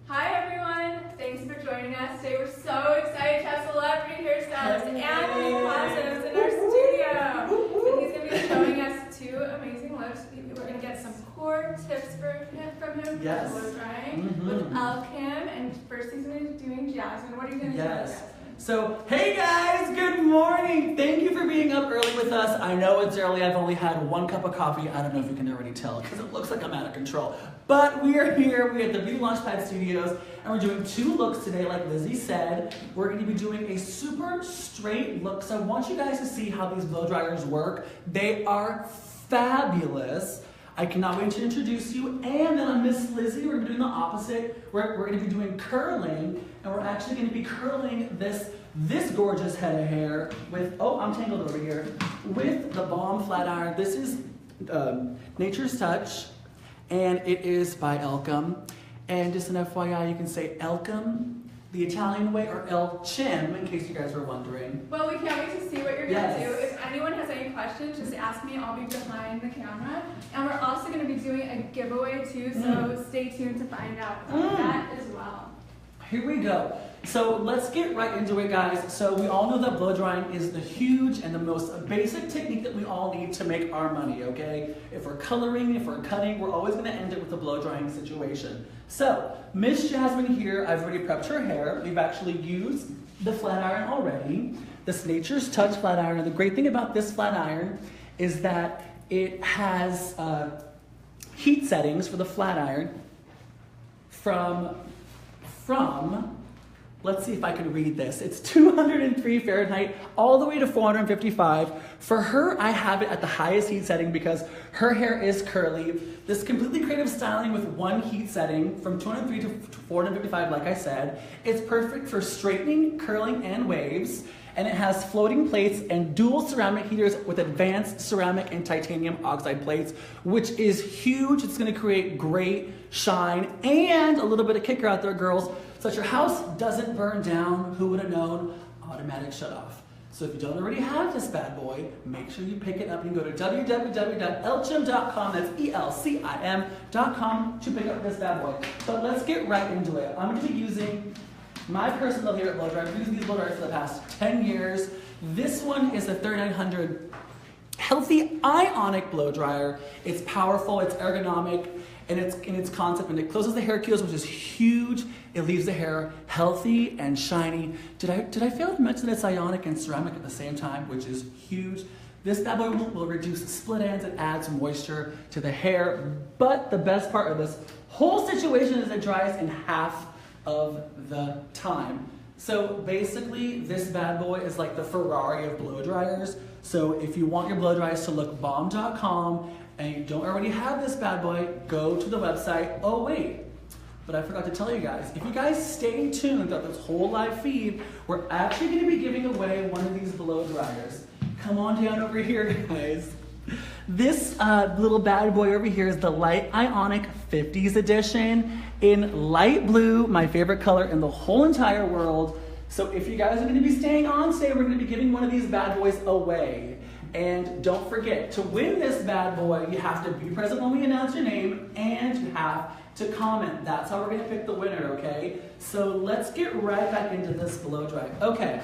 Hi everyone, thanks for joining us. Today we're so excited to have celebrity hairstylist Anthony Pazos in our studio. And he's going to be showing us 2 amazing looks. We're going to get some core tips from him Yes. for blow drying with Elchim. And first he's going to be doing Jasmine. What are you going to do with Jasmine? So, hey guys, good morning. Thank you for being up early with us. I know it's early. I've only had 1 cup of coffee. I don't know if you can already tell because it looks like I'm out of control. But we are here. We're at the Beauty Launchpad Studios and we're doing 2 looks today, like Lizzie said. We're going to be doing a super straight look. So I want you guys to see how these blow dryers work. They are fabulous. I cannot wait to introduce you. And then on Miss Lizzie, we're going to be doing the opposite. We're going to be doing curling, and we're actually going to be curling this gorgeous head of hair with, oh, I'm tangled over here, with the Balm Flat Iron. This is Nature's Touch, and it is by Elchim. And just an FYI, you can say Elchim the Italian way, or Elchim, in case you guys were wondering. Well, we can't wait to see what you're going to do. If anyone has any questions, just ask me. I'll be behind the camera. And we're also going to be doing a giveaway too, so stay tuned to find out about that as well. Here we go. So let's get right into it, guys. So we all know that blow drying is the huge and the most basic technique that we all need to make our money, okay? If we're coloring, if we're cutting, we're always going to end it with a blow drying situation. So Miss Jasmine here, I've already prepped her hair. We've actually used the flat iron already, this Nature's Touch flat iron. And the great thing about this flat iron is that it has heat settings for the flat iron from let's see if I can read this. It's 203 Fahrenheit all the way to 455. For her, I have it at the highest heat setting because her hair is curly. This completely creative styling with 1 heat setting from 203 to 455, like I said. It's perfect for straightening, curling, and waves. And it has floating plates and dual ceramic heaters with advanced ceramic and titanium oxide plates, which is huge. It's gonna create great shine and a little bit of kicker out there, girls, so that your house doesn't burn down. Who would have known? Automatic shut off. So if you don't already have this bad boy, make sure you pick it up. You can go to www.elchim.com, that's ELCIM.com, to pick up this bad boy. But let's get right into it. I'm gonna be using my personal favorite blow dryer. I've been using these blow dryers for the past 10 years. This one is a 3900 Healthy Ionic blow dryer. It's powerful, it's ergonomic, and it's in its concept, and it closes the hair keels, which is huge. It leaves the hair healthy and shiny. Did I fail to mention that it's ionic and ceramic at the same time, which is huge? This bad boy will reduce split ends and adds moisture to the hair. But the best part of this whole situation is it dries in half of the time. So basically, this bad boy is like the Ferrari of blow dryers. So if you want your blow dryers to look bomb.com and you don't already have this bad boy, go to the website. Oh wait, but I forgot to tell you guys, if you guys stay tuned throughout this whole live feed, we're actually going to be giving away one of these blow dryers. Come on down over here, guys. This little bad boy over here is the Light Ionic 50s edition in light blue, my favorite color in the whole entire world. So if you guys are going to be staying on, we're going to be giving one of these bad boys away. And don't forget, to win this bad boy, you have to be present when we announce your name, and you have to comment. That's how we're going to pick the winner, okay? So let's get right back into this blow dry. Okay.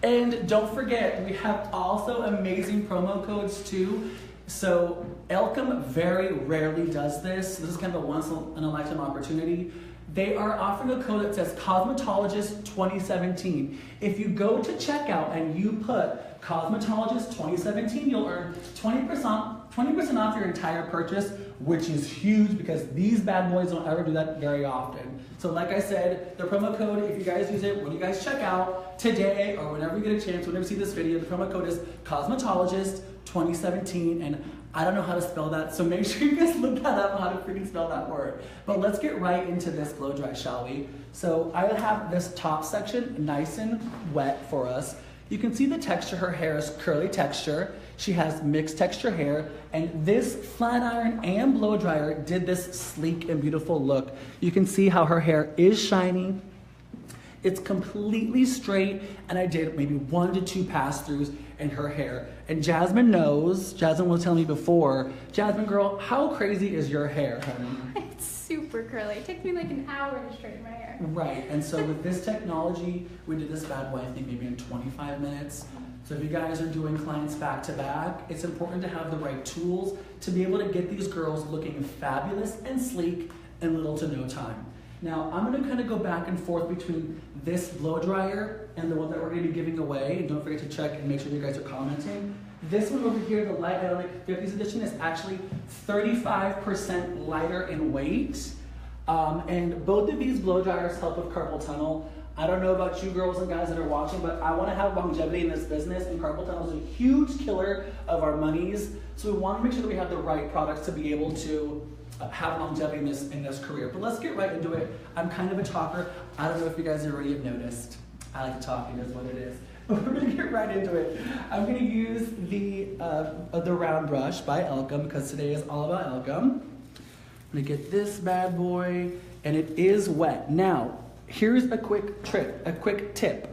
And don't forget, we have also amazing promo codes too. So Elchim very rarely does this. This is kind of a once in a lifetime opportunity. They are offering a code that says Cosmetologist 2017. If you go to checkout and you put Cosmetologist 2017, you'll earn 20% off your entire purchase, which is huge because these bad boys don't ever do that very often. So like I said, the promo code, if you guys use it when you guys check out today or whenever you get a chance, whenever you see this video, the promo code is Cosmetologist 2017, and I don't know how to spell that, so make sure you guys look that up, how to freaking spell that word. But let's get right into this blow dry, shall we? So I have this top section nice and wet for us. You can see the texture. Her hair is curly texture. She has mixed texture hair, and this flat iron and blow dryer did this sleek and beautiful look. You can see how her hair is shiny. It's completely straight, and I did maybe 1 to 2 pass-throughs in her hair. And Jasmine knows, Jasmine was telling me before, Jasmine girl, how crazy is your hair, honey? It's super curly. It takes me like an hour to straighten my hair. Right, and so with this technology, we did this bad boy, I think maybe in 25 minutes. So if you guys are doing clients back to back, it's important to have the right tools to be able to get these girls looking fabulous and sleek in little to no time. Now, I'm gonna kind of go back and forth between this blow dryer and the one that we're gonna be giving away. And don't forget to check and make sure you guys are commenting. This one over here, the Light Ionic 50s edition, is actually 35% lighter in weight. And both of these blow dryers help with carpal tunnel. I don't know about you girls and guys that are watching, but I want to have longevity in this business, and carpal tunnel is a huge killer of our monies. So we want to make sure that we have the right products to be able to have longevity in this career. But let's get right into it. I'm kind of a talker. I don't know if you guys already have noticed. I like to talk, it is what it is. But we're gonna get right into it. I'm gonna use the round brush by Elchim, because today is all about Elchim. I'm gonna get this bad boy, and it is wet. Now, here's a quick trick, a quick tip.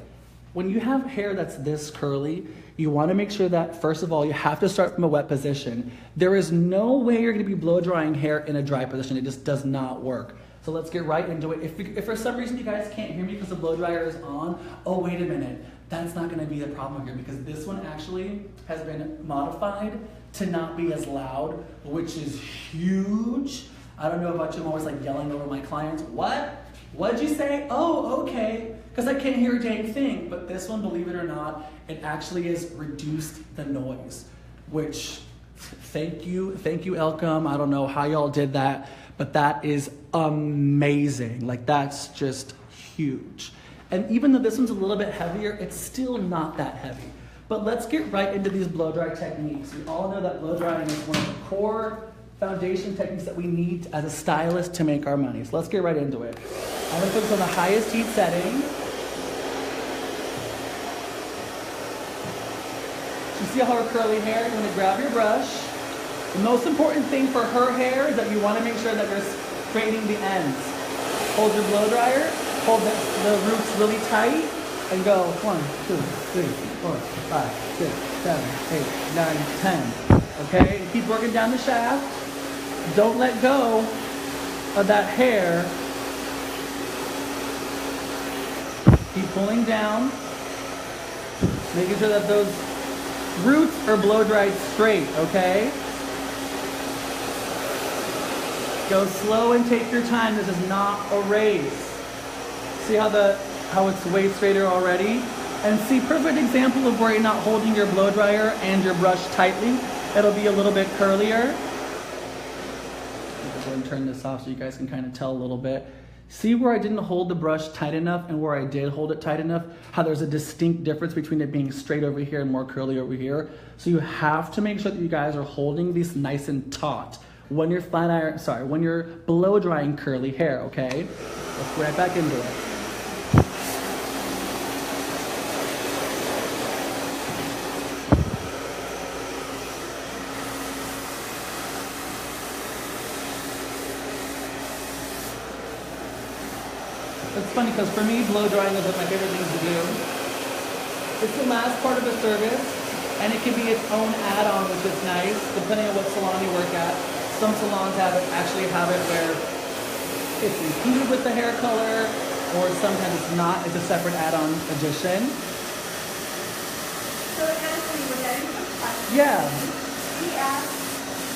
When you have hair that's this curly, you want to make sure that, first of all, you have to start from a wet position. There is no way you're going to be blow drying hair in a dry position. It just does not work. So let's get right into it. If for some reason you guys can't hear me because the blow dryer is on, oh, wait a minute. That's not going to be the problem here, because this one actually has been modified to not be as loud, which is huge. I don't know about you, I'm always like yelling over my clients. What? What'd you say? Oh, okay. Because I can't hear a dang thing. But this one, believe it or not, it actually has reduced the noise, which, thank you, Elchim. I don't know how y'all did that, but that is amazing. Like, that's just huge. And even though this one's a little bit heavier, it's still not that heavy. But let's get right into these blow dry techniques. We all know that blow drying is one of the core foundation techniques that we need as a stylist to make our money. So let's get right into it. I'm gonna focus on the highest heat setting. You see how her curly hair? You're gonna grab your brush. The most important thing for her hair is that you wanna make sure that you're straightening the ends. Hold your blow dryer, hold the roots really tight, and go 1, 2, 3, 4, 5, 6, 7, 8, 9, 10. Okay, and keep working down the shaft. Don't let go of that hair. Keep pulling down, making sure that those roots are blow dried straight, okay? Go slow and take your time. This is not a race. See how it's way straighter already? And see, perfect example of where you're not holding your blow dryer and your brush tightly. It'll be a little bit curlier. I'll go and turn this off so you guys can kind of tell a little bit. See where I didn't hold the brush tight enough and where I did hold it tight enough? How there's a distinct difference between it being straight over here and more curly over here. So you have to make sure that you guys are holding these nice and taut when you're when you're blow drying curly hair, okay? Let's go right back into it. It's funny because for me, blow drying is one of my favorite things to do. It's the last part of the service, and it can be its own add-on, which is nice, depending on what salon you work at. Some salons actually have it where it's included with the hair color, or sometimes it's not. It's a separate add-on addition. So Anthony, we're getting some questions. Yeah. He asked,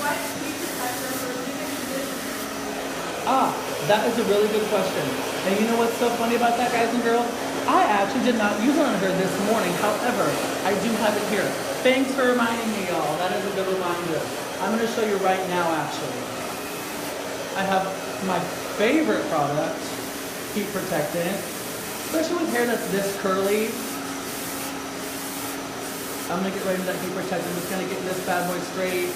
what heat protector for leave-in conditioner? That is a really good question. And you know what's so funny about that, guys and girls? I actually did not use it on her this morning. However, I do have it here. Thanks for reminding me, y'all. That is a good reminder. I'm going to show you right now, actually. I have my favorite product, heat protectant, especially with hair that's this curly. I'm going to get right into that heat protectant. I'm just going to get this bad boy straight.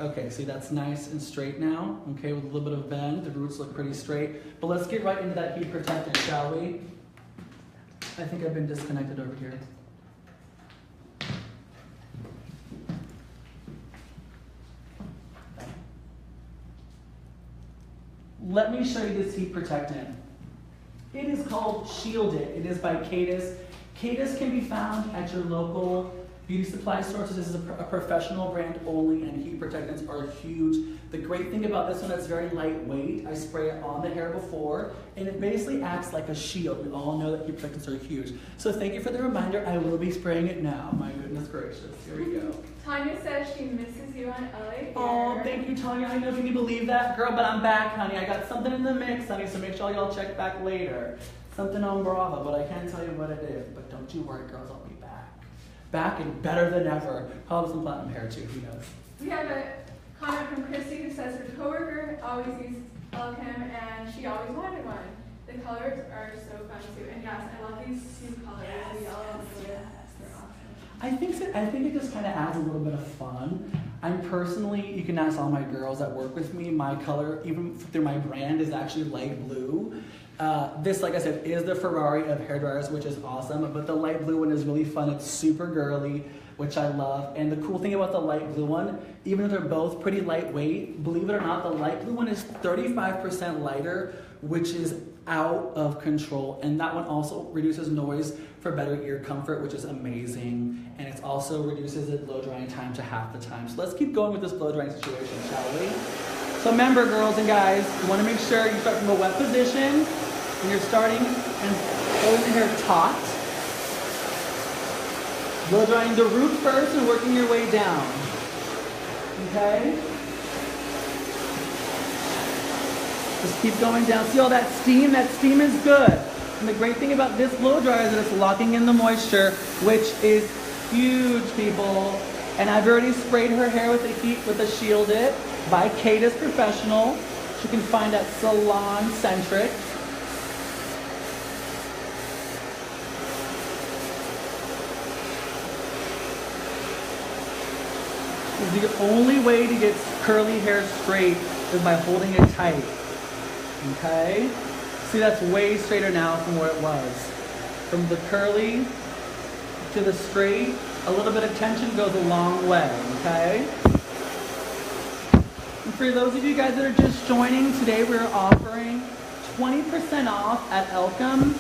Okay, see that's nice and straight now, okay, with a little bit of bend. The roots look pretty straight. But let's get right into that heat protectant, shall we? I think I've been disconnected over here. Let me show you this heat protectant. It is called Shield It. It is by Cadis. Cadis can be found at your local beauty supply stores. This is a professional brand only, and heat protectants are huge. The great thing about this one, it's very lightweight. I spray it on the hair before, and it basically acts like a shield. We all know that heat protectants are huge. So thank you for the reminder. I will be spraying it now. My goodness gracious. Here we go. Tanya says she misses you on LA. Oh, thank you, Tanya. I know, can you believe that? Girl, but I'm back, honey. I got something in the mix, honey, so make sure y'all check back later. Something on Bravo, but I can't tell you what it is. But don't you worry, girls, I'll be back. Back and better than ever. Probably some platinum hair, too. Who knows? We have a comment from Christy who says her coworker always uses Elchim and she always wanted one. The colors are so fun too. And yes, I love these two colors, the yellow and the blue. They're awesome. I think it just kind of adds a little bit of fun. I'm personally, you can ask all my girls that work with me, my color, even through my brand, is actually light blue. This, like I said, is the Ferrari of hairdryers, which is awesome, but the light blue one is really fun. It's super girly, which I love. And the cool thing about the light blue one, even though they're both pretty lightweight, believe it or not, the light blue one is 35% lighter, which is out of control. And that one also reduces noise for better ear comfort, which is amazing. And it also reduces the blow drying time to half the time. So let's keep going with this blow drying situation, shall we? So remember, girls and guys, you want to make sure you start from a wet position, and you're starting and holding the hair taut. Blow drying the root first and working your way down. Okay? Just keep going down. See all that steam? That steam is good. And the great thing about this blow dryer is that it's locking in the moisture, which is huge, people. And I've already sprayed her hair with a Shield It by Kata's Professional. You can find at Salon Centric. The only way to get curly hair straight is by holding it tight. Okay? See, that's way straighter now from where it was. From the curly to the straight, a little bit of tension goes a long way. Okay? And for those of you guys that are just joining, today we're offering 20% off at Elchim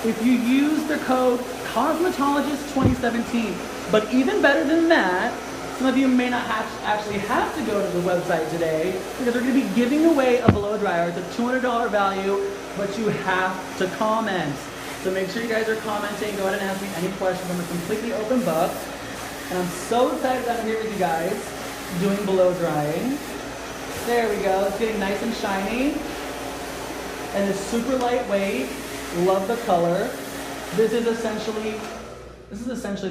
if you use the code Cosmetologist2017. But even better than that, some of you may not actually have to go to the website today because we're going to be giving away a blow dryer. It's a $200 value, but you have to comment. So make sure you guys are commenting. Go ahead and ask me any questions. I'm a completely open book. And I'm so excited that I'm here with you guys doing blow drying. There we go. It's getting nice and shiny. And it's super lightweight. Love the color. This is essentially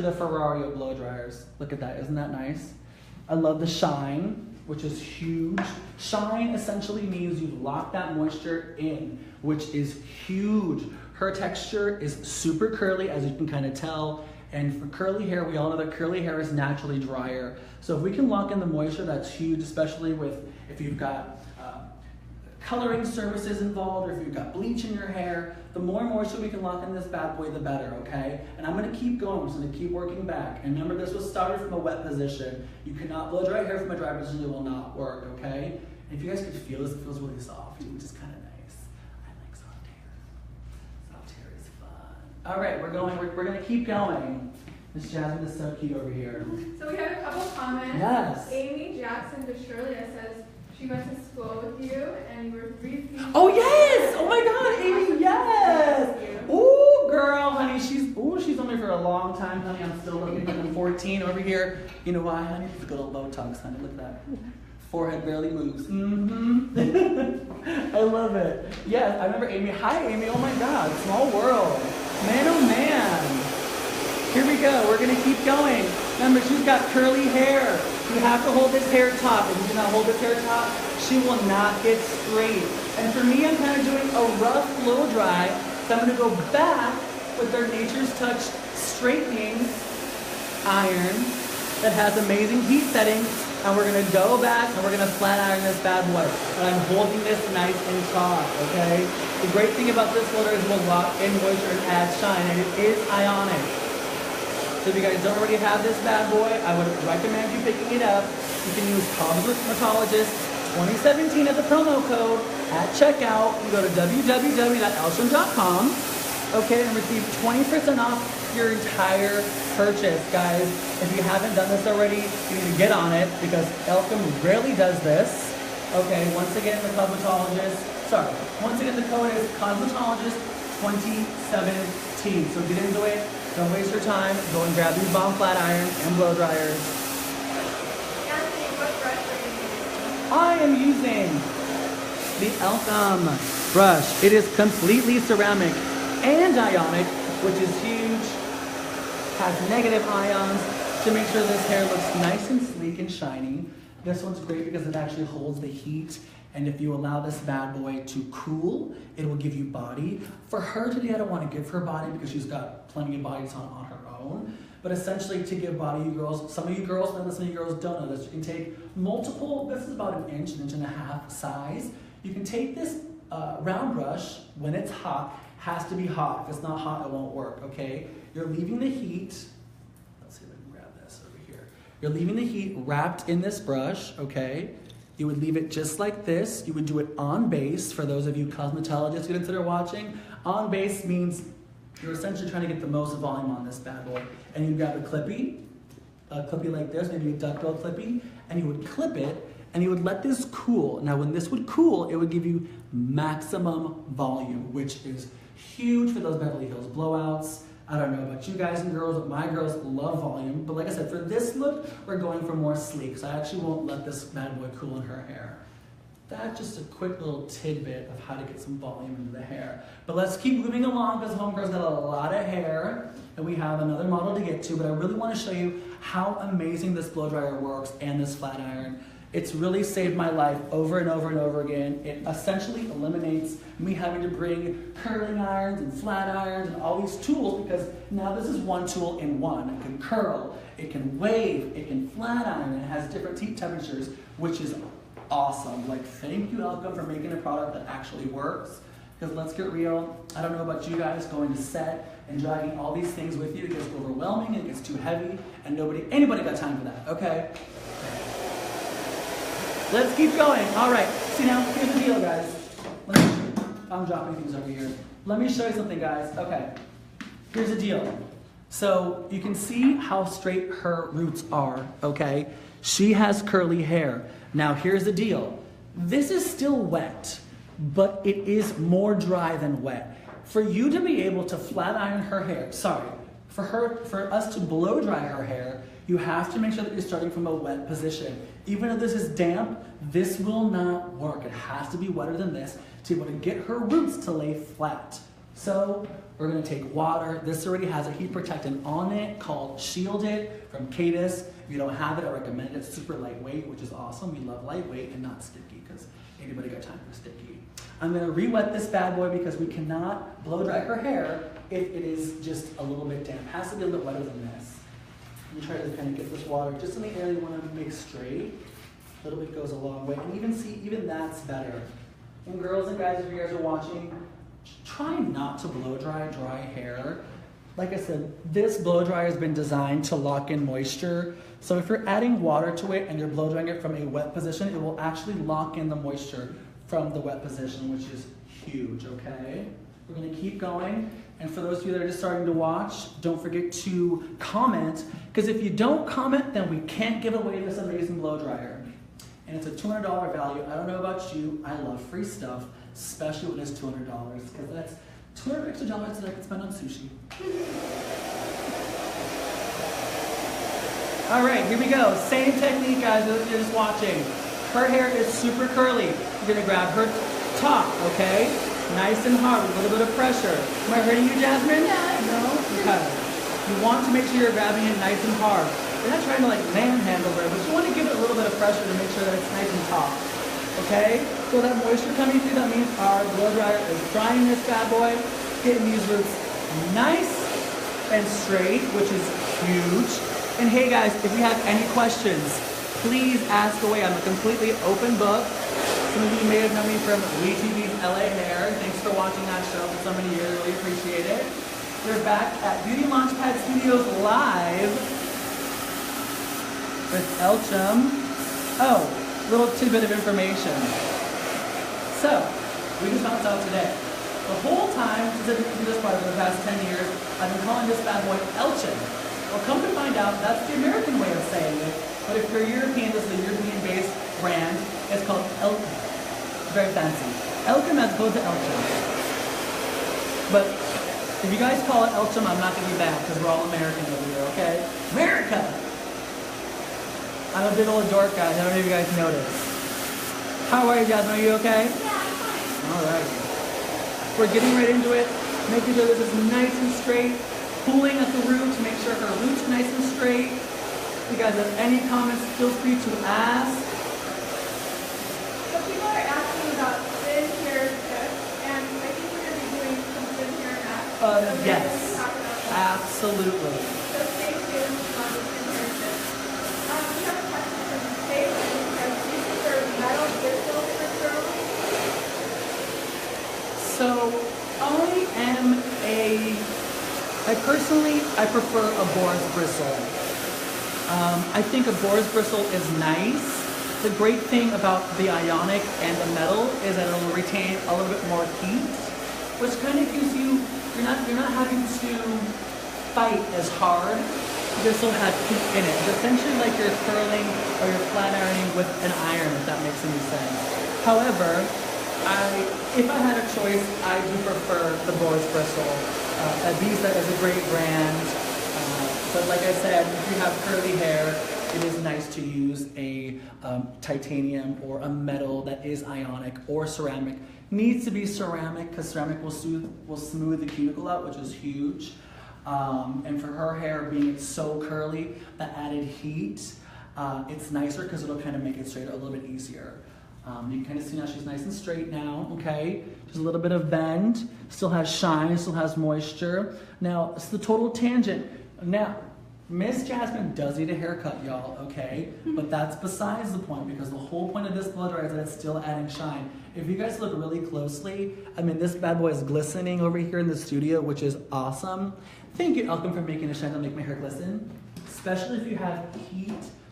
the Ferrari of blow dryers. Look at that, isn't that nice? I love the shine, which is huge. Shine essentially means you lock that moisture in, which is huge. Her texture is super curly, as you can kind of tell. And for curly hair, we all know that curly hair is naturally drier. So if we can lock in the moisture, that's huge, especially if you've got coloring services involved, or if you've got bleach in your hair. The more moisture we can lock in this bad boy, the better, okay? And I'm gonna keep going, I'm just gonna keep working back. And remember, this was started from a wet position. You cannot blow dry hair from a dry position, it will not work, okay? And if you guys could feel this, it feels really soft, which is kind of nice. I like soft hair. Soft hair is fun. All right, we're gonna keep going. Miss Jasmine is so cute over here. So we have a couple comments. Yes. Amy Jackson Desherlia says she went to school with you and you were 3 feet. Oh yes! Oh my God, Amy, yes! Ooh, girl, honey, she's on me for a long time, honey. I'm still looking like I'm 14 over here. You know why, honey? It's a good old Botox, honey. Look at that. Forehead barely moves. I love it. Yes, I remember Amy. Hi, Amy. Oh my God, small world. Man, oh man. Here we go. We're gonna keep going. Remember, she's got curly hair. You have to hold this hair taut. If you do not hold this hair taut, she will not get straight. And for me, I'm kind of doing a rough blow dry. So I'm going to go back with their Nature's Touch straightening iron that has amazing heat settings. And we're going to go back and we're going to flat iron this bad boy. And I'm holding this nice and taut, okay? The great thing about this blower is we'll lock in moisture and add shine, and it is ionic. So if you guys don't already have this bad boy, I would recommend you picking it up. You can use Cosmetologist 2017 as a promo code at checkout. You go to www.elchim.com, okay, and receive 20% off your entire purchase, guys. If you haven't done this already, you need to get on it because Elchim rarely does this. Okay, once again, the once again, the code is cosmetologist2017. So get into it. Don't waste your time. Go and grab these bomb flat irons and blow dryers. Anthony, what brush are you using? I am using the Elchim brush. It is completely ceramic and ionic, which is huge. Has negative ions to make sure this hair looks nice and sleek and shiny. This one's great because it actually holds the heat, and if you allow this bad boy to cool, it will give you body. For her today, I don't want to give her body because she's got plenty of bodies on her own, but essentially to give body, you girls, some of you girls know this, some of you girls don't know this, you can take multiple, this is about an inch and a half size. You can take this round brush, when it's hot, has to be hot. If it's not hot, it won't work, okay? You're leaving the heat, let's see if I can grab this over here. You're leaving the heat wrapped in this brush, okay? You would leave it just like this. You would do it on base. For those of you cosmetologists students that are watching, on base means you're essentially trying to get the most volume on this bad boy. And you grab a clippy like this, maybe a duckbill clippy, and you would clip it, and you would let this cool. Now when this would cool, it would give you maximum volume, which is huge for those Beverly Hills blowouts. I don't know about you guys and girls, but my girls love volume. But like I said, for this look, we're going for more sleek. So I actually won't let this bad boy cool in her hair. That's just a quick little tidbit of how to get some volume into the hair. But let's keep moving along because Homegirl's got a lot of hair and we have another model to get to. But I really want to show you how amazing this blow dryer works and this flat iron. It's really saved my life over and over and over again. It essentially eliminates me having to bring curling irons and flat irons and all these tools because now this is one tool in one. It can curl, it can wave, it can flat iron, and it has different heat temperatures, which is awesome. Like, thank you, Elchim, for making a product that actually works. Because let's get real, I don't know about you guys going to set and dragging all these things with you. It gets overwhelming, it gets too heavy, and anybody got time for that, okay? Let's keep going. All right. See now, here's the deal, guys. I'm dropping things over here. Let me show you something, guys. Okay. Here's the deal. So you can see how straight her roots are, okay? She has curly hair. Now here's the deal. This is still wet, but it is more dry than wet. For you to be able to flat iron her hair, for us to blow dry her hair, you have to make sure that you're starting from a wet position. Even if this is damp, this will not work. It has to be wetter than this to be able to get her roots to lay flat. So we're gonna take water. This already has a heat protectant on it called Shield It from Cadis. If you don't have it, I recommend it. It's super lightweight, which is awesome. We love lightweight and not sticky because anybody got time for sticky. I'm gonna re-wet this bad boy because we cannot blow dry her hair if it is just a little bit damp. It has to be a little bit wetter than this. You try to kind of get this water just in the area you want to make straight. A little bit goes a long way. And even that's better. And girls and guys, if you guys are watching, try not to blow dry hair. Like I said, this blow dryer has been designed to lock in moisture. So if you're adding water to it and you're blow drying it from a wet position, it will actually lock in the moisture from the wet position, which is huge, okay? We're gonna keep going. And for those of you that are just starting to watch, don't forget to comment, because if you don't comment, then we can't give away this amazing blow dryer. And it's a $200 value. I don't know about you, I love free stuff, especially when it's $200, because that's $200 extra dollars that I could spend on sushi. All right, here we go. Same technique, guys, if you're just watching. Her hair is super curly. You're gonna grab her top, okay? Nice and hard, with a little bit of pressure. Am I hurting you, Jasmine? No? Okay. You want to make sure you're grabbing it nice and hard. You're not trying to like manhandle her, but you want to give it a little bit of pressure to make sure that it's nice and taut. Okay? So that moisture coming through, that means our blow dryer is drying this bad boy, getting these roots nice and straight, which is huge. And hey guys, if you have any questions, please ask away. I'm a completely open book. Some of you may have known me from Lee TV's LA Hair. Thanks for watching that show for so many years. Really appreciate it. We're back at Beauty Launchpad Studios live with Elchim. Oh, little tidbit of information. So, we just found out today. The whole time since I've been using this product for the past 10 years, I've been calling this bad boy Elchim. Well, come to find out, that's the American way of saying it. But if you're European, this is a European-based brand. It's called Elchim. Very fancy. Elchim as opposed to Elchim. But if you guys call it Elchim, I'm not going to be back because we're all American over here, okay? America! I'm a big old dork, guys. I don't know if you guys noticed. How are you, Jasmine? Are you okay? Yeah, I'm fine. All right. We're getting right into it. Making sure this is nice and straight. Pulling at the root to make sure her root's nice and straight. If you guys have any comments, feel free to ask. So people are asking about thin hair tips, and I think we're going to be doing some thin hair next. So maybe Yes. we can talk about that. Absolutely. So stay tuned on the thin hair tips. We have a question from Faith, who says, do you prefer metal bristles for curls? So I prefer a boar's bristle. I think a boar's bristle is nice. The great thing about the ionic and the metal is that it'll retain a little bit more heat, which kind of gives you, you're not having to fight as hard. This will have heat in it. It's essentially like you're curling or you're flat ironing with an iron, if that makes any sense. However, if I had a choice, I do prefer the boar's bristle. Ibiza is a great brand, but like I said, if you have curly hair, it is nice to use a titanium or a metal that is ionic or ceramic. Needs to be ceramic because ceramic will smooth the cuticle out, which is huge. And for her hair being so curly, the added heat, it's nicer because it'll kind of make it straight a little bit easier. You can kind of see now she's nice and straight now, okay? Just a little bit of bend, still has shine, still has moisture. Now, it's the total tangent. Now, Miss Jasmine does need a haircut, y'all, okay? But that's besides the point because the whole point of this blow dryer is that it's still adding shine. If you guys look really closely, I mean, this bad boy is glistening over here in the studio, which is awesome. Thank you, Elchim, for making a shine to make my hair glisten. Especially if you have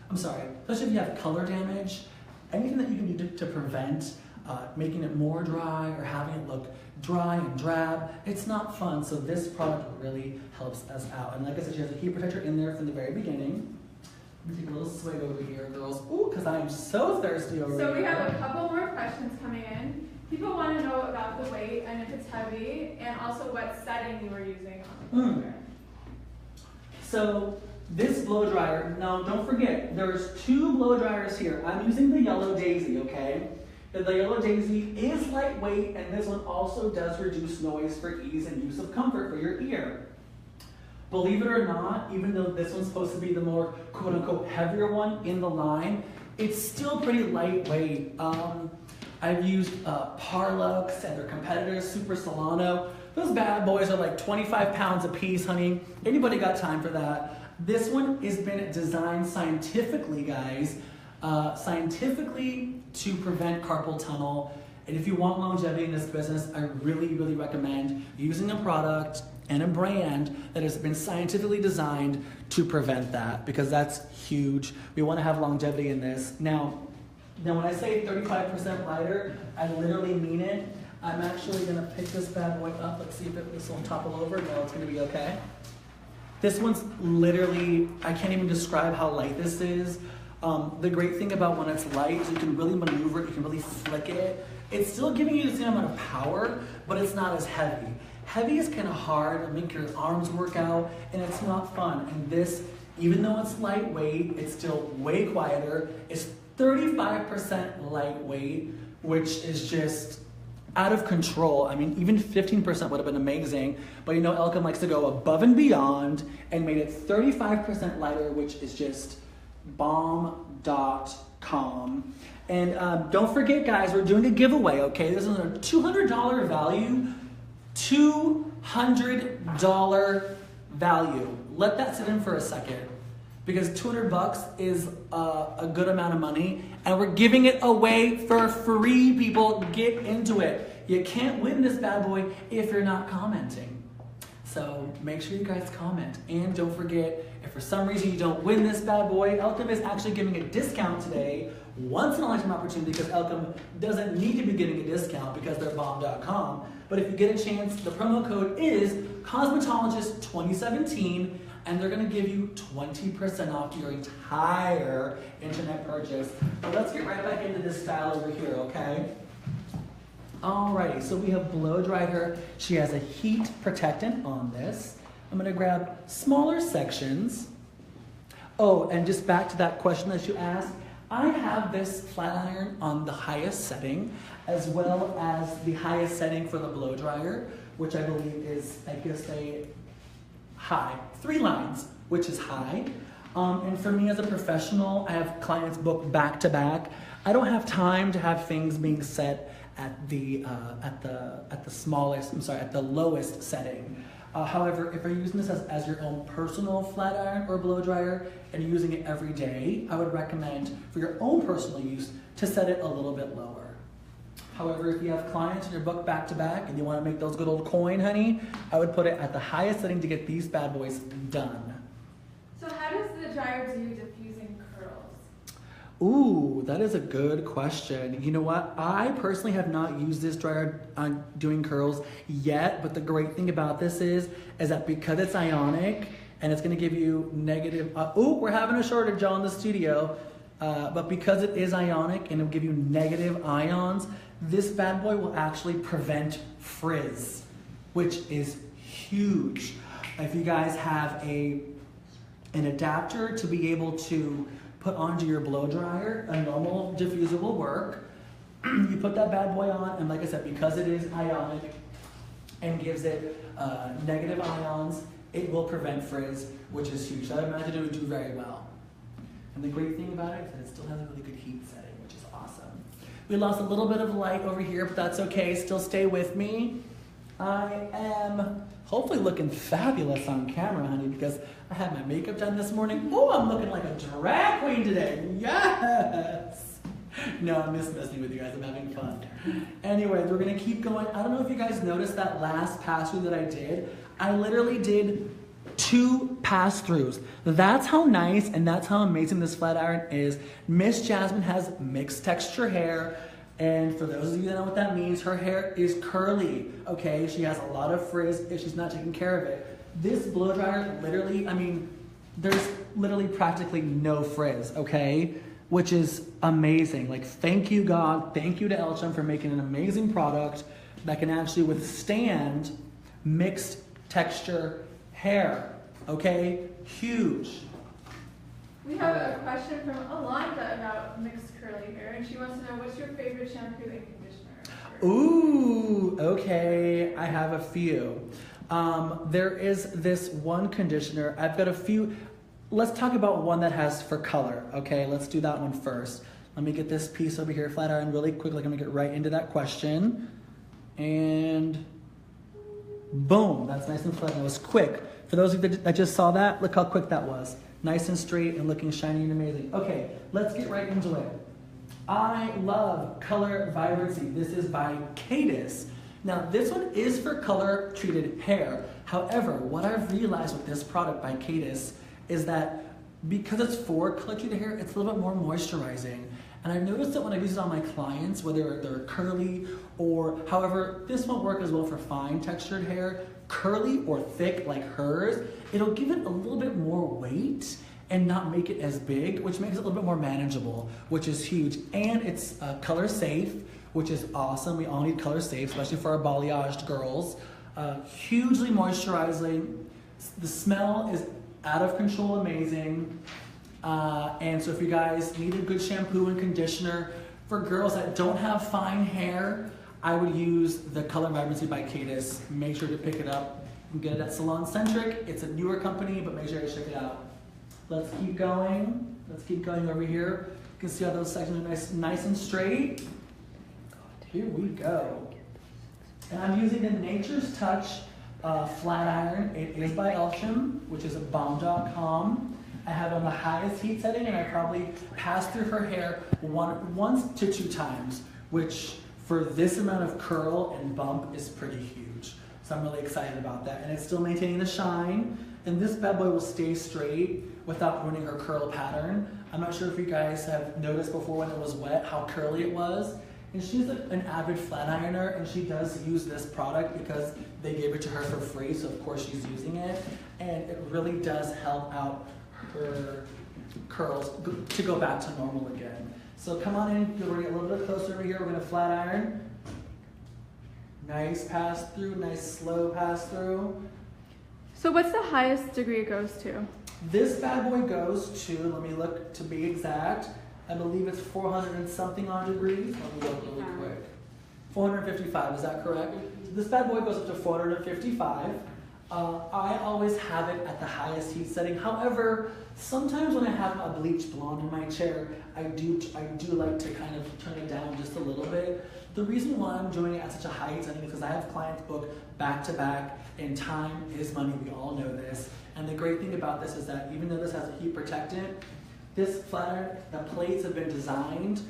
especially if you have color damage. Anything that you can do to prevent making it more dry or having it look dry and drab, it's not fun. So this product really helps us out. And like I said, she has a heat protector in there from the very beginning. Let me take a little swig over here, girls. Ooh, because I am so thirsty over here. So we have a couple more questions coming in. People want to know about the weight and if it's heavy, and also what setting you were using on the blow dryer. So this blow dryer, now don't forget, there's two blow dryers here. I'm using the Yellow Daisy, okay? The Yellow Daisy is lightweight, and this one also does reduce noise for ease and use of comfort for your ear. Believe it or not, even though this one's supposed to be the more quote-unquote heavier one in the line, it's still pretty lightweight. I've used Parlux and their competitors, Super Solano. Those bad boys are like 25 pounds a piece, honey. Anybody got time for that? This one has been designed scientifically, guys, scientifically to prevent carpal tunnel. And if you want longevity in this business, I really, really recommend using a product and a brand that has been scientifically designed to prevent that, because that's huge. We want to have longevity in this. Now when I say 35% lighter, I literally mean it. I'm actually gonna pick this bad boy up. Let's see if this will topple over. No, it's gonna be okay. This one's literally, I can't even describe how light this is. The great thing about when it's light is you can really maneuver it, you can really flick it. It's still giving you the same amount of power, but it's not as heavy. Heavy is kind of hard, it'll make your arms work out, and it's not fun. And this, even though it's lightweight, it's still way quieter. It's 35% lightweight, which is just out of control. I mean, even 15% would have been amazing, but you know, Elchim likes to go above and beyond and made it 35% lighter, which is just bomb.com. And don't forget, guys, we're doing a giveaway, okay? This is a $200 value, $200 value. Let that sit in for a second, because $200 is a good amount of money, and we're giving it away for free, people. Get into it. You can't win this bad boy if you're not commenting. So make sure you guys comment, and don't forget, If for some reason you don't win this bad boy, Elchim is actually giving a discount today, once in a lifetime opportunity, because Elchim doesn't need to be getting a discount because they're bomb.com. But if you get a chance, the promo code is Cosmetologist2017, and they're going to give you 20% off your entire internet purchase. But let's get right back into this style over here, okay? Alrighty, so we have blow dried her. She has a heat protectant on this. I'm going to grab smaller sections. Oh, and just back to that question that you asked, I have this flat iron on the highest setting, as well as the highest setting for the blow dryer, which I believe is, I guess, a high. 3 lines, which is high. And for me as a professional, I have clients booked back to back. I don't have time to have things being set at the lowest setting. However, if you're using this as your own personal flat iron or blow dryer and you're using it every day, I would recommend for your own personal use to set it a little bit lower. However, if you have clients and you're booked back to back and you want to make those good old coin, honey, I would put it at the highest setting to get these bad boys done. So how does the dryer do diffusing curls? Ooh, that is a good question. You know what? I personally have not used this dryer on doing curls yet, but the great thing about this is that because it's ionic and it's going to give you negative, we're having a shortage on the studio, but because it is ionic and it'll give you negative ions, this bad boy will actually prevent frizz, which is huge. If you guys have an adapter to be able to put onto your blow dryer, a normal diffuser will work. You put that bad boy on, and like I said, because it is ionic and gives it negative ions, it will prevent frizz, which is huge. So I imagine it would do very well. And the great thing about it is that it still has a really good heat setting, which is awesome. We lost a little bit of light over here, but that's okay. Still stay with me. I am hopefully looking fabulous on camera, honey, because I had my makeup done this morning. Oh, I'm looking like a drag queen today. Yes! No, I'm just messing with you guys. I'm having fun. Anyways, we're going to keep going. I don't know if you guys noticed that last pass-through that I did. I literally did 2 pass-throughs. That's how nice and that's how amazing this flat iron is. Miss Jasmine has mixed texture hair. And for those of you that know what that means, her hair is curly, okay? She has a lot of frizz if she's not taking care of it. This blow dryer literally, I mean, there's literally practically no frizz, okay? Which is amazing. Like, thank you, God. Thank you to Elchim for making an amazing product that can actually withstand mixed texture hair, okay? Huge. We have a question from Alonda about mixed curly hair, and she wants to know, what's your favorite shampoo and conditioner? Ooh, okay, I have a few. There is this one conditioner. I've got a few. Let's talk about one that has for color, okay? Let's do that one first. Let me get this piece over here, flat iron, really quickly. I'm gonna get right into that question. And boom, that's nice and flat. That was quick. For those of you that just saw that, look how quick that was. Nice and straight and looking shiny and amazing. Okay, let's get right into it. I love Color Vibrancy. This is by Cadis. Now, this one is for color treated hair. However, what I've realized with this product by Cadis is that because it's for color treated hair, it's a little bit more moisturizing. And I've noticed that when I use it on my clients, whether they're curly or, however, this won't work as well for fine textured hair, curly or thick like hers, it'll give it a little bit more weight and not make it as big, which makes it a little bit more manageable, which is huge. And it's color safe, which is awesome. We all need color safe, especially for our balayaged girls. Hugely moisturizing. The smell is out of control amazing. And so if you guys need a good shampoo and conditioner for girls that don't have fine hair, I would use the Color Vibrancy by Cadis. Make sure to pick it up and get it at Salon Centric. It's a newer company, but make sure to check it out. Let's keep going. Let's keep going over here. You can see how those sections are nice and straight. Here we go. And I'm using the Nature's Touch flat iron. It is by Elchim, which is a bomb.com. I have it on the highest heat setting, and I probably pass through her hair once to 2 times, which for this amount of curl and bump is pretty huge. So I'm really excited about that. And it's still maintaining the shine. and this bad boy will stay straight without ruining her curl pattern. I'm not sure if you guys have noticed before when it was wet how curly it was. And she's an avid flat ironer, and she does use this product because they gave it to her for free, so of course she's using it. And it really does help out her curls to go back to normal again. So come on in, we're gonna get a little bit closer over here. We're gonna flat iron. Nice pass through, nice slow pass through. So what's the highest degree it goes to? This bad boy goes to, let me look to be exact, I believe it's 400 and something on degrees. Let me look really quick. 455, is that correct? So this bad boy goes up to 455. I always have it at the highest heat setting. However, sometimes when I have a bleached blonde in my chair, I do like to kind of turn it down just a little bit. The reason why I'm doing it at such a high heat setting is because I have clients book back to back, and time is money. We all know this. And the great thing about this is that even though this has a heat protectant, this flat iron, the plates have been designed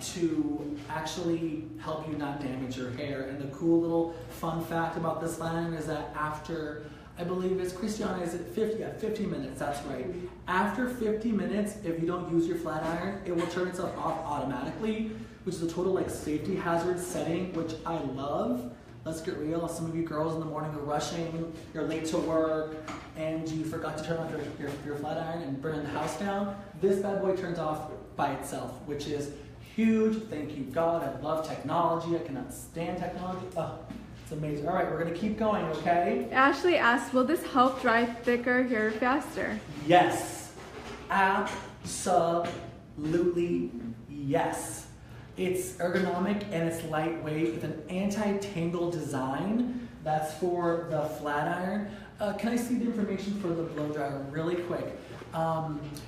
to actually help you not damage your hair. And the cool little fun fact about this flat iron is that after, I believe it's Christiana, is it 50 minutes, that's right. After 50 minutes, if you don't use your flat iron, it will turn itself off automatically, which is a total like safety hazard setting, which I love. Let's get real. Some of you girls in the morning are rushing, you're late to work, and you forgot to turn off your flat iron and burn the house down. This bad boy turns off by itself, which is huge. Thank you, God. I love technology. I cannot stand technology. Oh, it's amazing. All right, we're going to keep going, okay? Ashley asked, will this help dry thicker hair faster? Yes. Absolutely yes. It's ergonomic and it's lightweight with an anti-tangle design. That's for the flat iron. Can I see the information for the blow dryer really quick?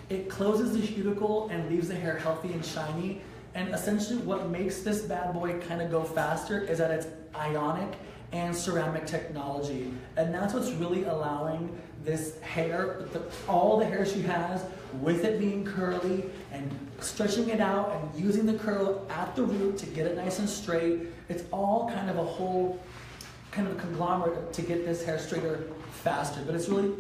It closes the cuticle and leaves the hair healthy and shiny. And essentially what makes this bad boy kind of go faster is that it's ionic and ceramic technology. And that's what's really allowing this hair, all the hair she has, with it being curly and stretching it out and using the curl at the root to get it nice and straight. It's all kind of a whole kind of conglomerate to get this hair straighter faster, but it's really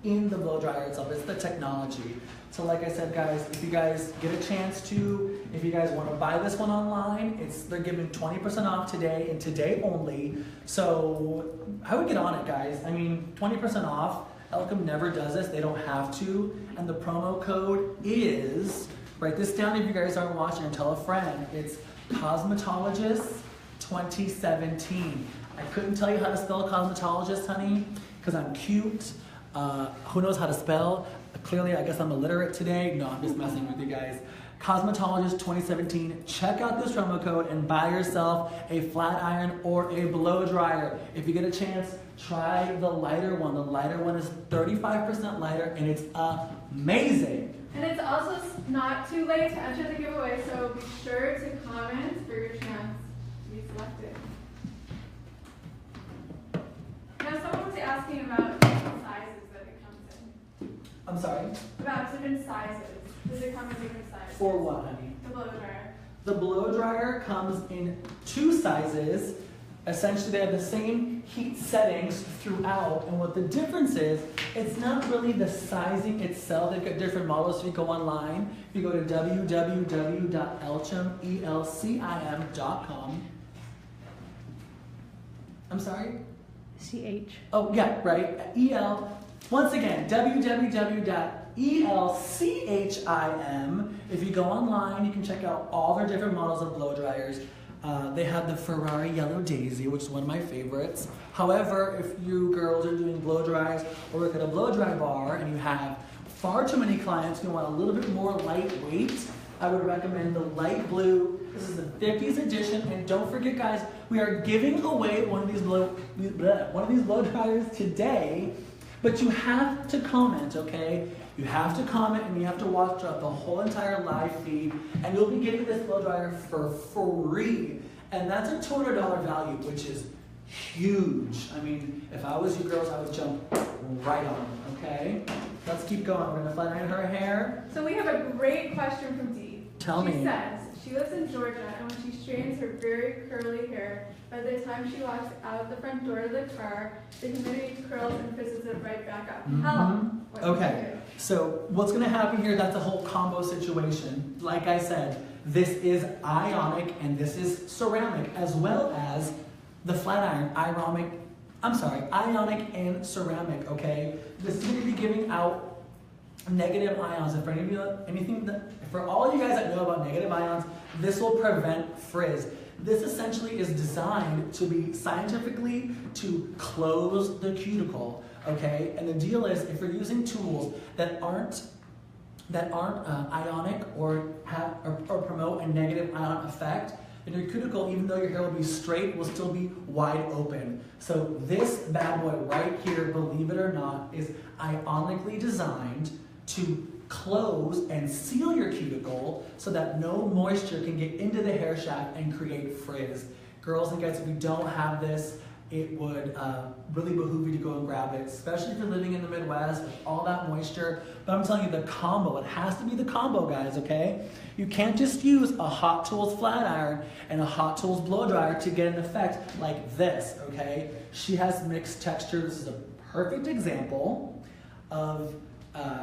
in the blow dryer itself. It's the technology. So like I said, guys, if you guys get a chance to, if you guys want to buy this one online, they're giving 20% off today and today only. So I would get on it, guys. I mean, 20% off. Elchim never does this. They don't have to. And the promo code is, write this down if you guys aren't watching, and tell a friend. It's Cosmetologist 2017. I couldn't tell you how to spell cosmetologist, honey, because I'm cute. Who knows how to spell? Clearly, I guess I'm illiterate today. No, I'm just messing with you guys. Cosmetologist 2017. Check out this promo code and buy yourself a flat iron or a blow dryer. If you get a chance, try the lighter one. The lighter one is 35% lighter, and it's amazing. And it's also not too late to enter the giveaway, so be sure to comment for your chance to be selected. Now, someone was asking about different sizes that it comes in. I'm sorry? About different sizes. Does it come in different sizes? For what, honey? The blow dryer. The blow dryer comes in 2 sizes. Essentially, they have the same heat settings throughout, and what the difference is, it's not really the sizing itself. They've got different models. If you go online, if you go to www.elchim.com. I'm sorry? CH. Oh, yeah, right. Once again, www.elchim. If you go online, you can check out all their different models of blow dryers. They have the Ferrari Yellow Daisy, which is one of my favorites. However, if you girls are doing blow dries or work at a blow dry bar and you have far too many clients who want a little bit more lightweight, I would recommend the light blue. This is the 50s edition, and don't forget, guys, we are giving away one of these blow dryers today. But you have to comment, okay? You have to comment and you have to watch throughout the whole entire live feed, and you'll be getting this blow dryer for free. And that's a $200 value, which is huge. I mean, if I was you girls, I would jump right on it, okay? Let's keep going. We're gonna flat iron her hair. So we have a great question from Dee. Tell me. She says, she lives in Georgia, and when she straightens her very curly hair, by the time she walks out the front door of the car, the humidity curls and fizzes it right back up. Okay, so what's going to happen here, that's a whole combo situation. Like I said, this is ionic and this is ceramic, as well as the flat iron, ionic and ceramic, okay? This is going to be giving out negative ions. And for all you guys that know about negative ions, this will prevent frizz. This essentially is designed to be scientifically to close the cuticle, okay? And the deal is, if you're using tools that aren't ionic or promote a negative ion effect, then your cuticle, even though your hair will be straight, will still be wide open. So this bad boy right here, believe it or not, is ionically designed to close and seal your cuticle so that no moisture can get into the hair shaft and create frizz. Girls and guys, if you don't have this, it would really behoove you to go and grab it, especially if you're living in the Midwest with all that moisture. But I'm telling you, the combo, it has to be the combo, guys, okay? You can't just use a Hot Tools flat iron and a Hot Tools blow dryer to get an effect like this, okay? She has mixed texture. This is a perfect example of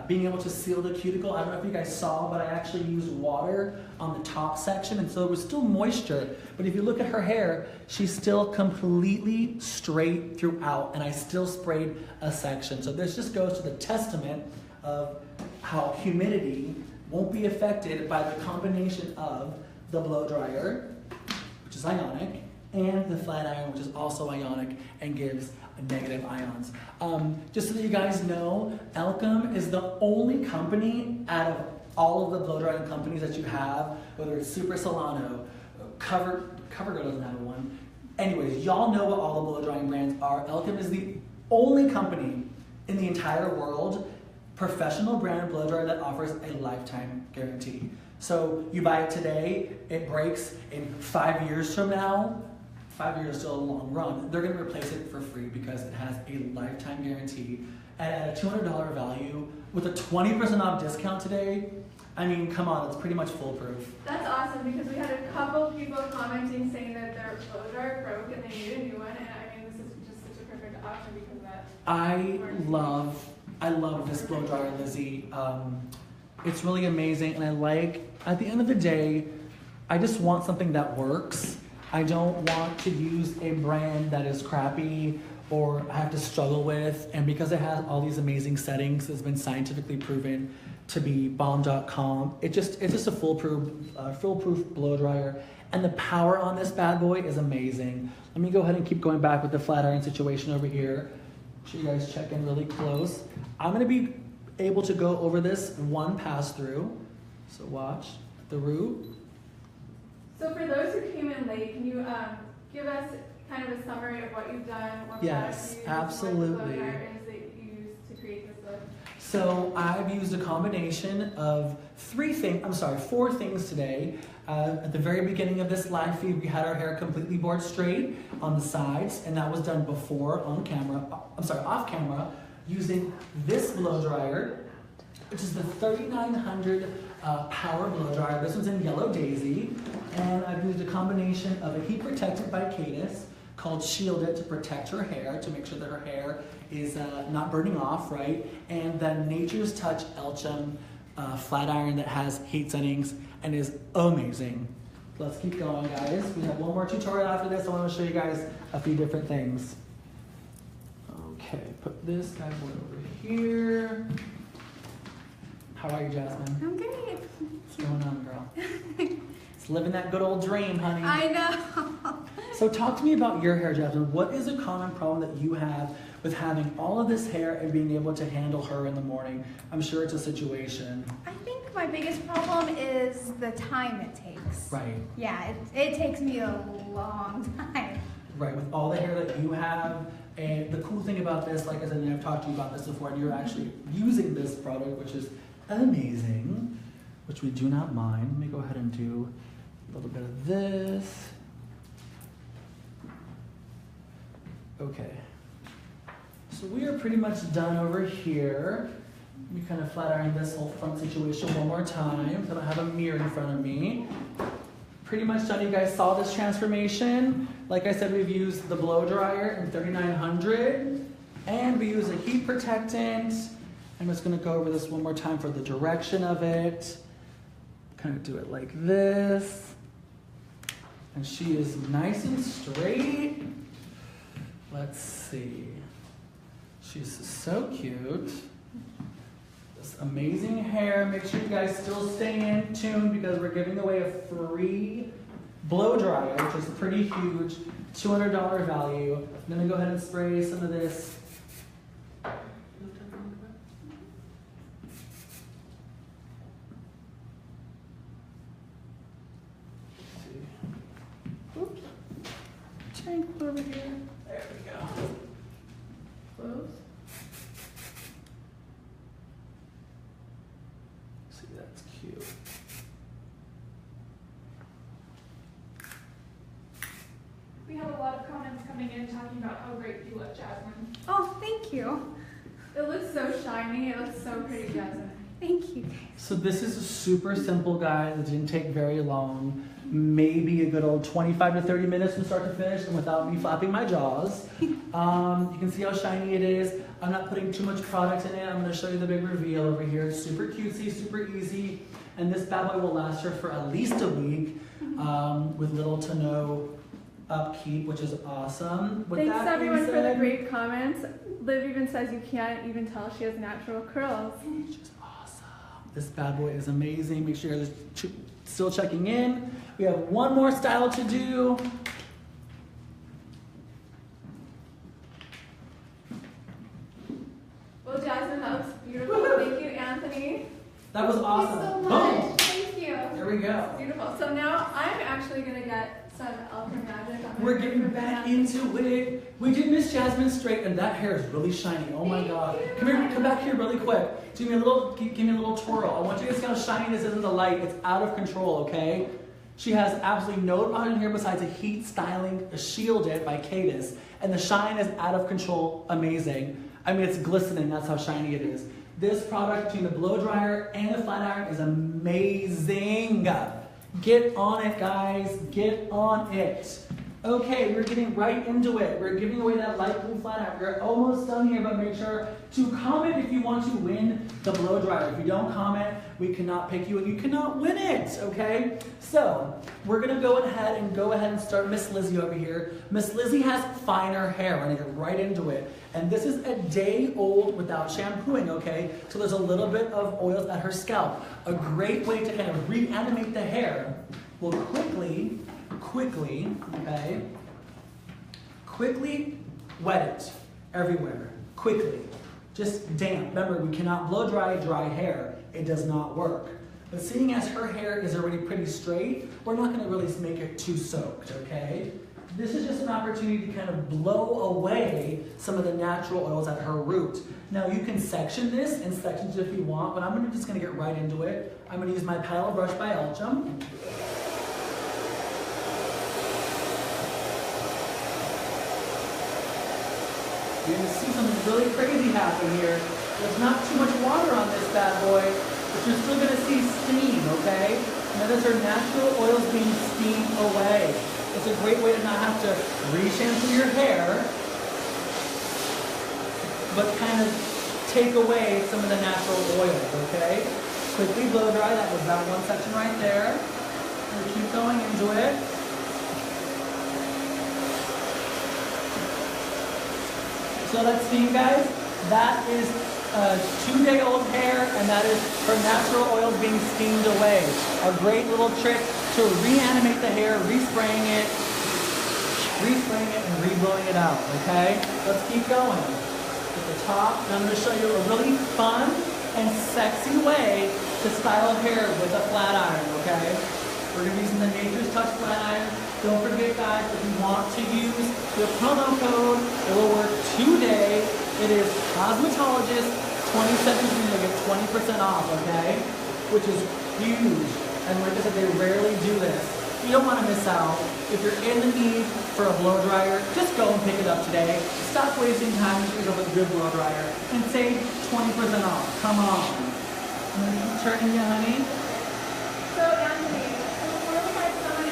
being able to seal the cuticle. I don't know if you guys saw, but I actually used water on the top section, and so there was still moisture. But if you look at her hair, she's still completely straight throughout, and I still sprayed a section. So this just goes to the testament of how humidity won't be affected by the combination of the blow dryer, which is ionic, and the flat iron, which is also ionic and gives negative ions. Just so that you guys know, Elchim is the only company out of all of the blow drying companies that you have, whether it's Super Solano, CoverGirl doesn't have one. Anyways, y'all know what all the blow drying brands are. Elchim is the only company in the entire world, professional brand blow dryer, that offers a lifetime guarantee. So you buy it today, it breaks in 5 years from now. 5 years is still a long run. They're going to replace it for free because it has a lifetime guarantee. And at a $200 value, with a 20% off discount today, I mean, come on, it's pretty much foolproof. That's awesome, because we had a couple people commenting saying that their blow dryer broke and they need a new one. And I mean, this is just such a perfect option because of that. I love this blow dryer, Lizzie. It's really amazing, and at the end of the day, I just want something that works. I don't want to use a brand that is crappy or I have to struggle with. And because it has all these amazing settings, it's been scientifically proven to be bomb.com. It's just a foolproof blow dryer. And the power on this bad boy is amazing. Let me go ahead and keep going back with the flat iron situation over here. Make sure you guys check in really close. I'm going to be able to go over this one pass through. So watch the root. So for those who came in late, can you give us kind of a summary of what you've done? Yes, absolutely. What the blow dryer is that you used to create this look? So I've used a combination of four things today. At the very beginning of this live feed, we had our hair completely bored straight on the sides, and that was done off camera, using this blow dryer, which is the 3900 power blow dryer. This one's in Yellow Daisy, and I've used a combination of a heat protectant by Cadis called Shield It to protect her hair, to make sure that her hair is not burning off, right? And then Nature's Touch Elchim flat iron that has heat settings and is amazing. Let's keep going, guys. We have one more tutorial after this. I want to show you guys a few different things. Okay, put this guy over here. How are you, Jasmine? I'm good. What's going on, girl? It's living that good old dream, honey. I know. So talk to me about your hair, Jasmine. What is a common problem that you have with having all of this hair and being able to handle her in the morning? I'm sure it's a situation. I think my biggest problem is the time it takes. Right. Yeah, it takes me a long time. Right, with all the hair that you have. And the cool thing about this, like I said, and I've talked to you about this before, and you're actually using this product, which is amazing, which we do not mind. Let me go ahead and do a little bit of this. Okay. So we are pretty much done over here. Let me kind of flat iron this whole front situation one more time. So I don't have a mirror in front of me. pretty much done. You guys saw this transformation. Like I said, we've used the blow dryer in 3900 and we use a heat protectant. I'm just gonna go over this one more time for the direction of it. Kind of do it like this. And she is nice and straight. Let's see. She's so cute. This amazing hair. Make sure you guys still stay in tune because we're giving away a free blow dryer, which is pretty huge, $200 value. I'm gonna go ahead and spray some of this. Oops. Tank over here. There we go. Close. See, that's cute. We have a lot of comments coming in talking about how great you look, Jasmine. Oh, thank you. It looks so shiny. It looks so pretty, Jasmine. Thank you. So this is a super simple, guys. It didn't take very long. Maybe a good old 25 to 30 minutes from start to finish and without me flapping my jaws. You can see how shiny it is. I'm not putting too much product in it. I'm going to show you the big reveal over here. It's super cutesy, super easy. And this bad boy will last her for at least a week with little to no upkeep, which is awesome. With Thanks that everyone being for the said, great comments. Liv even says you can't even tell she has natural curls. she's awesome. This bad boy is amazing. Make sure you're still checking in. We have one more style to do. Well, Jasmine, that looks beautiful. Thank you, Anthony. That was awesome. Thank you so Boom. much. Thank you. There we go. Beautiful. So now I'm actually going to get some Elchim magic on my We're hair getting for back Jasmine. into it. We did Miss Jasmine straight, and that hair is really shiny. Oh my God! Come here, come back here really quick. Give me a little twirl. I want you to see how shiny this is in the light. It's out of control, okay? She has absolutely no product in here besides a heat styling shielded by Cadis, and the shine is out of control. Amazing. I mean, it's glistening. That's how shiny it is. This product between the blow dryer and the flat iron is amazing. Get on it, guys. Get on it. Okay, we're getting right into it. We're giving away that light blue flat iron. We're almost done here, but make sure to comment if you want to win the blow dryer. If you don't comment, we cannot pick you and you cannot win it, okay? So, we're gonna go ahead and start Miss Lizzie over here. Miss Lizzie has finer hair. We're gonna get right into it. And this is a day old without shampooing, okay? So there's a little bit of oils at her scalp. A great way to kind of reanimate the hair will quickly wet it everywhere, quickly. Just damp. Remember, we cannot blow dry hair. It does not work. But seeing as her hair is already pretty straight, we're not gonna really make it too soaked, okay? This is just an opportunity to kind of blow away some of the natural oils at her root. Now you can section this in sections if you want, but I'm just gonna get right into it. I'm gonna use my paddle brush by Elchim. You're going to see something really crazy happen here. There's not too much water on this bad boy, but you're still going to see steam, okay? Now those are natural oils being steamed away. It's a great way to not have to re-shampoo your hair, but kind of take away some of the natural oils, okay? Quickly blow dry. That was that one section right there. We'll keep going into it. So let's see, guys. That is 2-day-old hair, and that is her natural oils being steamed away. A great little trick to reanimate the hair, respraying it, and re-blowing it out, okay? Let's keep going. At the top, and I'm going to show you a really fun and sexy way to style hair with a flat iron, okay? We're going to be using the Nature's Touch flat iron. Don't forget, guys, if you want to use the promo code, it will work today. It is Cosmetologist 2017. You'll get 20% off, okay? Which is huge. And like I said, they rarely do this. You don't want to miss out. If you're in the need for a blow dryer, just go and pick it up today. Stop wasting time and get yourself a good blow dryer and save 20% off. Come on. I'm going to keep turning you, honey. So, Anthony, before we had someone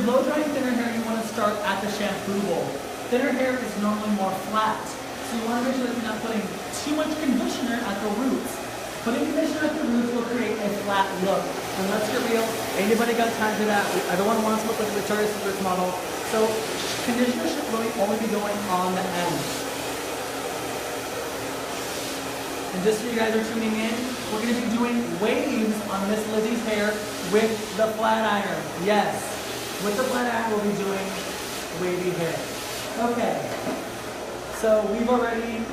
blow drying thinner hair, you want to start at the shampoo bowl. Thinner hair is normally more flat, so you want to make sure that you're not putting too much conditioner at the roots. Putting conditioner at the roots will create a flat look. And let's get real, anybody got time for that? Everyone wants to look like a Victoria's Secret model. So conditioner should really only be going on the end. And just so you guys are tuning in, we're going to be doing waves on Miss Lizzie's hair with the flat iron. Yes, with the flat iron we'll be doing wavy hair. Okay, so we've already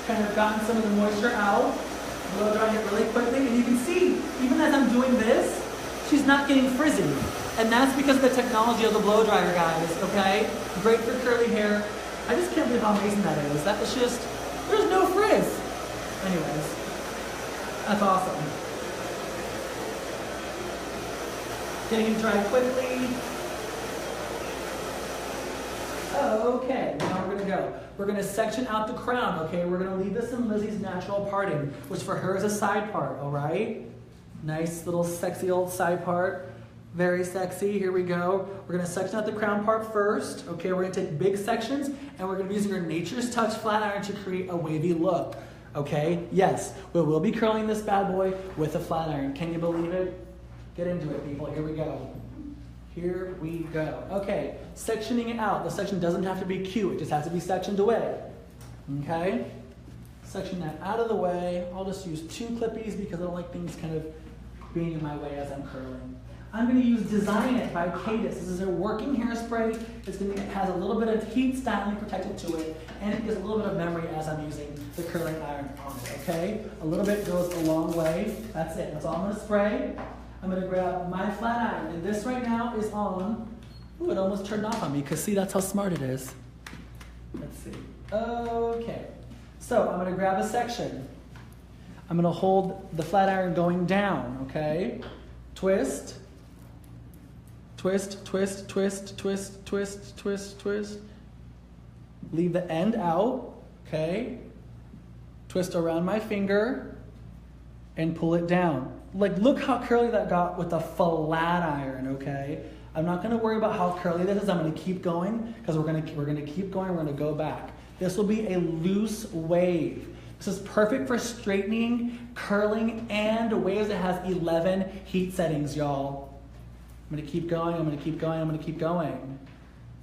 kind of gotten some of the moisture out. Blow drying it really quickly, and you can see, even as I'm doing this, she's not getting frizzy. And that's because of the technology of the blow dryer, guys, okay? Great for curly hair. I just can't believe how amazing that is. That is just, there's no frizz. Anyways, that's awesome. Getting it dry quickly. Okay, now we're gonna go. We're gonna section out the crown, okay? We're gonna leave this in Lizzie's natural parting, which for her is a side part, all right? Nice little sexy old side part. Very sexy, here we go. We're gonna section out the crown part first, okay? We're gonna take big sections, and we're gonna be using our Nature's Touch flat iron to create a wavy look, okay? Yes, we will be curling this bad boy with a flat iron. Can you believe it? Get into it, people, here we go. Here we go. Okay, sectioning it out. The section doesn't have to be cute, it just has to be sectioned away, okay? Section that out of the way. I'll just use 2 clippies because I don't like things kind of being in my way as I'm curling. I'm going to use Design It by Cadis. This is a working hairspray. It has a little bit of heat styling protected to it, and it gives a little bit of memory as I'm using the curling iron on it, okay? A little bit goes a long way. That's it. That's all I'm going to spray. I'm going to grab my flat iron, and this right now is on. Ooh, it almost turned off on me, because see, that's how smart it is. Let's see. Okay. So I'm going to grab a section. I'm going to hold the flat iron going down, okay? Twist. Twist, twist, twist, twist, twist, twist, twist. Leave the end out, okay? Twist around my finger and pull it down. Like, look how curly that got with a flat iron, okay? I'm not gonna worry about how curly this is. I'm gonna keep going because we're gonna keep going. We're gonna go back. This will be a loose wave. This is perfect for straightening, curling, and waves. It has 11 heat settings, y'all. I'm gonna keep going, I'm gonna keep going, I'm gonna keep going.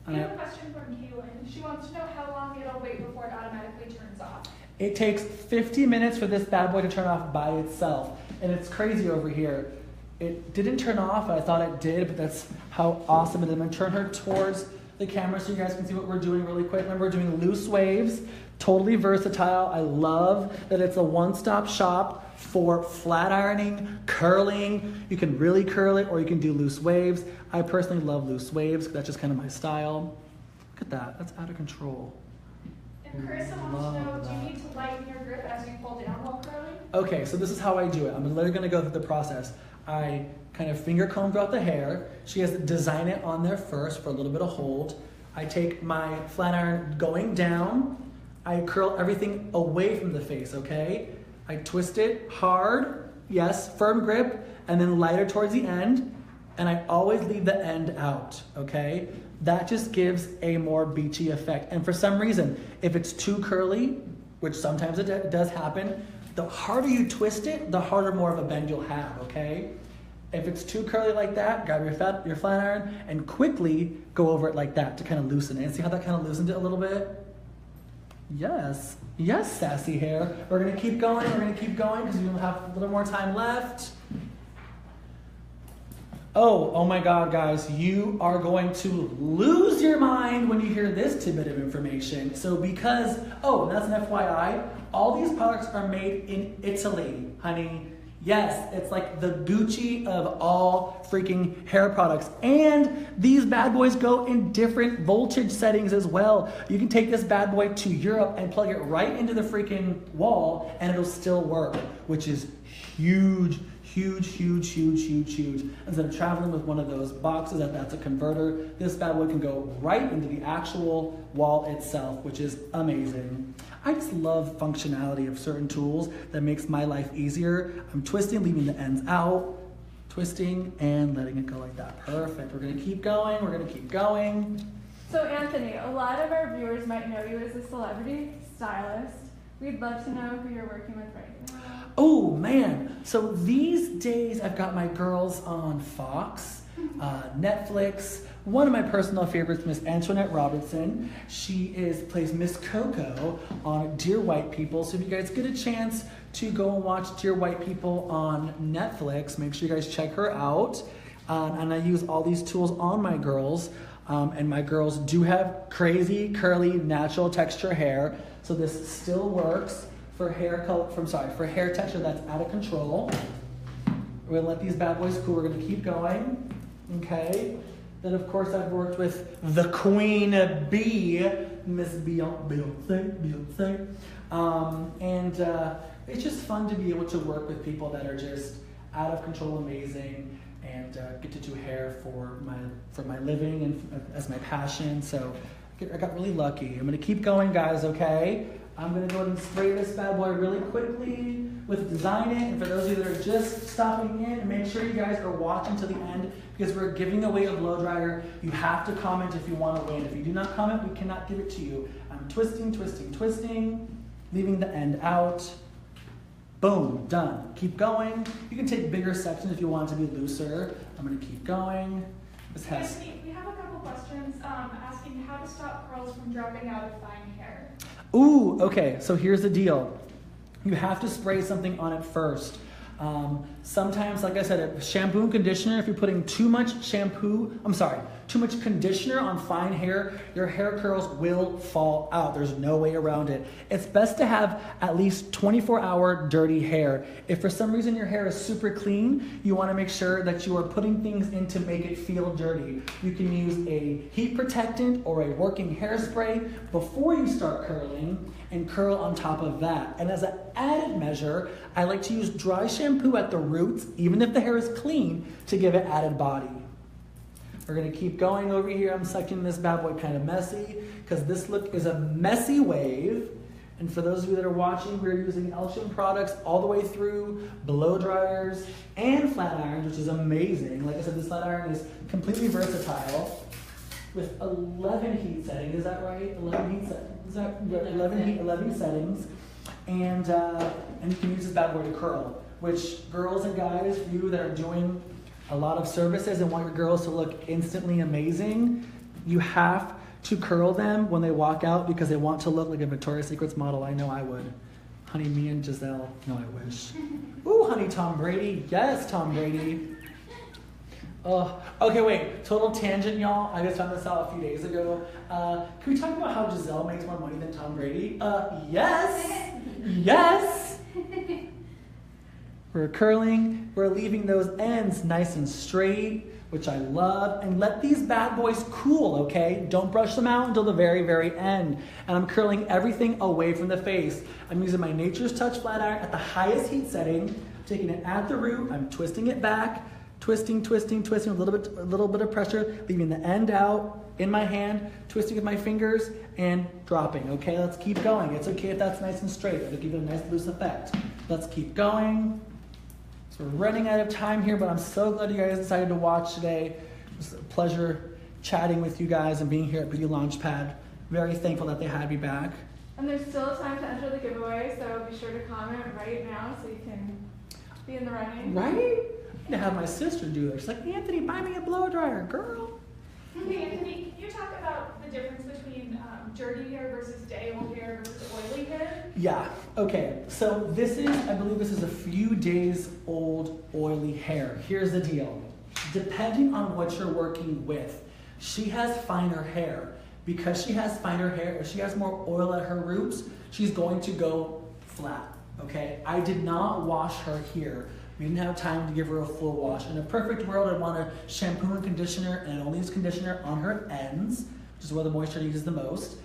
I have a question from Kaylin. She wants to know how long it'll wait before it automatically turns off. It takes 50 minutes for this bad boy to turn off by itself. And it's crazy over here. It didn't turn off, I thought it did, but that's how awesome it is. I'm gonna turn her towards the camera so you guys can see what we're doing really quick. Remember, we're doing loose waves, totally versatile. I love that it's a one-stop shop for flat ironing, curling. You can really curl it or you can do loose waves. I personally love loose waves. That's just kind of my style. Look at that, that's out of control. And Carissa wants to know, do you need to lighten your grip as you pull down while curling? Okay, so this is how I do it. I'm literally gonna go through the process. I kind of finger comb throughout the hair. She has to design it on there first for a little bit of hold. I take my flat iron going down. I curl everything away from the face, okay? I twist it hard, yes, firm grip, and then lighter towards the end. And I always leave the end out, okay? That just gives a more beachy effect. And for some reason, if it's too curly, which sometimes it does happen, the harder you twist it, the harder more of a bend you'll have, okay? If it's too curly like that, grab your flat iron and quickly go over it like that to kind of loosen it. And see how that kind of loosened it a little bit? Yes, yes, sassy hair. We're gonna keep going because we have a little more time left. Oh my God, guys, you are going to lose your mind when you hear this tidbit of information. So because, and that's an FYI, all these products are made in Italy, honey. Yes, it's like the Gucci of all freaking hair products. And these bad boys go in different voltage settings as well. You can take this bad boy to Europe and plug it right into the freaking wall and it'll still work, which is huge, huge, huge, huge, huge, huge. Instead of traveling with one of those boxes that's a converter, this bad boy can go right into the actual wall itself, which is amazing. I just love functionality of certain tools that makes my life easier. I'm twisting, leaving the ends out. twisting and letting it go like that. Perfect. We're gonna keep going. We're gonna keep going. So Anthony, a lot of our viewers might know you as a celebrity stylist. We'd love to know who you're working with right now. Oh man, so these days I've got my girls on Fox, Netflix. One of my personal favorites, Miss Antoinette Robertson. She plays Miss Coco on Dear White People. So if you guys get a chance to go and watch Dear White People on Netflix, make sure you guys check her out. And I use all these tools on my girls. And my girls do have crazy, curly, natural texture hair. So this still works for hair texture that's out of control. We're gonna let these bad boys cool. We're gonna keep going, okay? Then of course I've worked with the Queen Bee, Miss Beyonce. It's just fun to be able to work with people that are just out of control, amazing, and get to do hair for my living and as my passion. So I got really lucky. I'm gonna keep going, guys, okay? I'm gonna go ahead and spray this bad boy really quickly with Design It. And for those of you that are just stopping in, make sure you guys are watching to the end because we're giving away a blow dryer. You have to comment if you want to win. If you do not comment, we cannot give it to you. I'm twisting, twisting, twisting, leaving the end out. Boom, done. Keep going. You can take bigger sections if you want it to be looser. I'm gonna keep going. Anthony, we have a couple questions asking how to stop curls from dropping out of fine hair. Ooh, okay, so here's the deal. You have to spray something on it first. Sometimes, like I said, shampoo and conditioner, if you're putting too much conditioner on fine hair, your hair curls will fall out. There's no way around it. It's best to have at least 24-hour dirty hair. If for some reason your hair is super clean, you want to make sure that you are putting things in to make it feel dirty. You can use a heat protectant or a working hairspray before you start curling and curl on top of that. And as an added measure, I like to use dry shampoo at the roots, even if the hair is clean, to give it added body. We're gonna keep going over here. I'm sucking this bad boy kind of messy because this look is a messy wave. And for those of you that are watching, we're using Elchim products all the way through, blow dryers and flat irons, which is amazing. Like I said, this flat iron is completely versatile with 11 heat settings. Is that right? 11 heat settings. Is that 11 settings? And you can use this bad boy to curl, which girls and guys, for you that are doing a lot of services and want your girls to look instantly amazing, you have to curl them when they walk out because they want to look like a Victoria's Secrets model. I know I would. Honey, me and Giselle. No, I wish. Ooh, honey, Tom Brady. Yes, Tom Brady. Oh, okay, wait. Total tangent, y'all. I just found this out a few days ago. Can we talk about how Giselle makes more money than Tom Brady? Yes. Yes. We're curling. We're leaving those ends nice and straight, which I love. And let these bad boys cool, okay? Don't brush them out until the very, very end. And I'm curling everything away from the face. I'm using my Nature's Touch flat iron at the highest heat setting, taking it at the root. I'm twisting it back. Twisting, twisting, twisting, a little bit of pressure, leaving the end out in my hand, twisting with my fingers, and dropping. Okay, let's keep going. It's okay if that's nice and straight. It'll give it a nice loose effect. Let's keep going. So we're running out of time here, but I'm so glad you guys decided to watch today. It was a pleasure chatting with you guys and being here at Beauty Launchpad. Very thankful that they had me back. And there's still time to enter the giveaway, so be sure to comment right now so you can be in the running. Right? To have my sister do it. She's like, Anthony, buy me a blow dryer, girl. Hey, Anthony, can you talk about the difference between dirty hair versus day-old hair versus oily hair? Yeah, okay. So I believe this is a few days old oily hair. Here's the deal. Depending on what you're working with, she has finer hair. Because she has finer hair, if she has more oil at her roots, she's going to go flat, okay? I did not wash her here. We didn't have time to give her a full wash. In a perfect world, I'd want to shampoo and conditioner, and only use conditioner on her ends, which is where the moisture uses the most.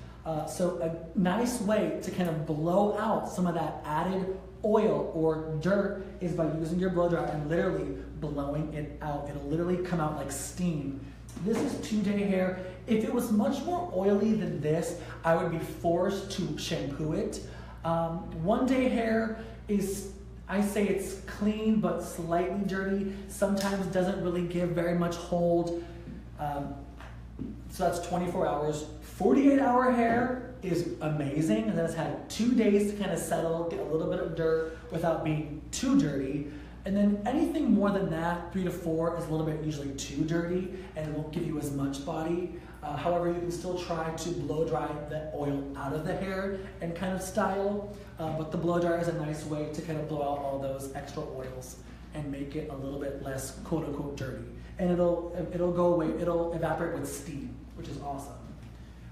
So a nice way to kind of blow out some of that added oil or dirt is by using your blow dryer and literally blowing it out. It'll literally come out like steam. This is 2-day hair. If it was much more oily than this, I would be forced to shampoo it. 1-day hair is, I say it's clean but slightly dirty. Sometimes doesn't really give very much hold. So that's 24 hours. 48-hour hair is amazing, and that's had 2 days to kind of settle, get a little bit of dirt without being too dirty. And then anything more than that, 3 to 4, is a little bit usually too dirty, and it won't give you as much body. However, you can still try to blow dry the oil out of the hair and kind of style, but the blow dryer is a nice way to kind of blow out all those extra oils and make it a little bit less quote unquote dirty. And it'll go away, it'll evaporate with steam, which is awesome.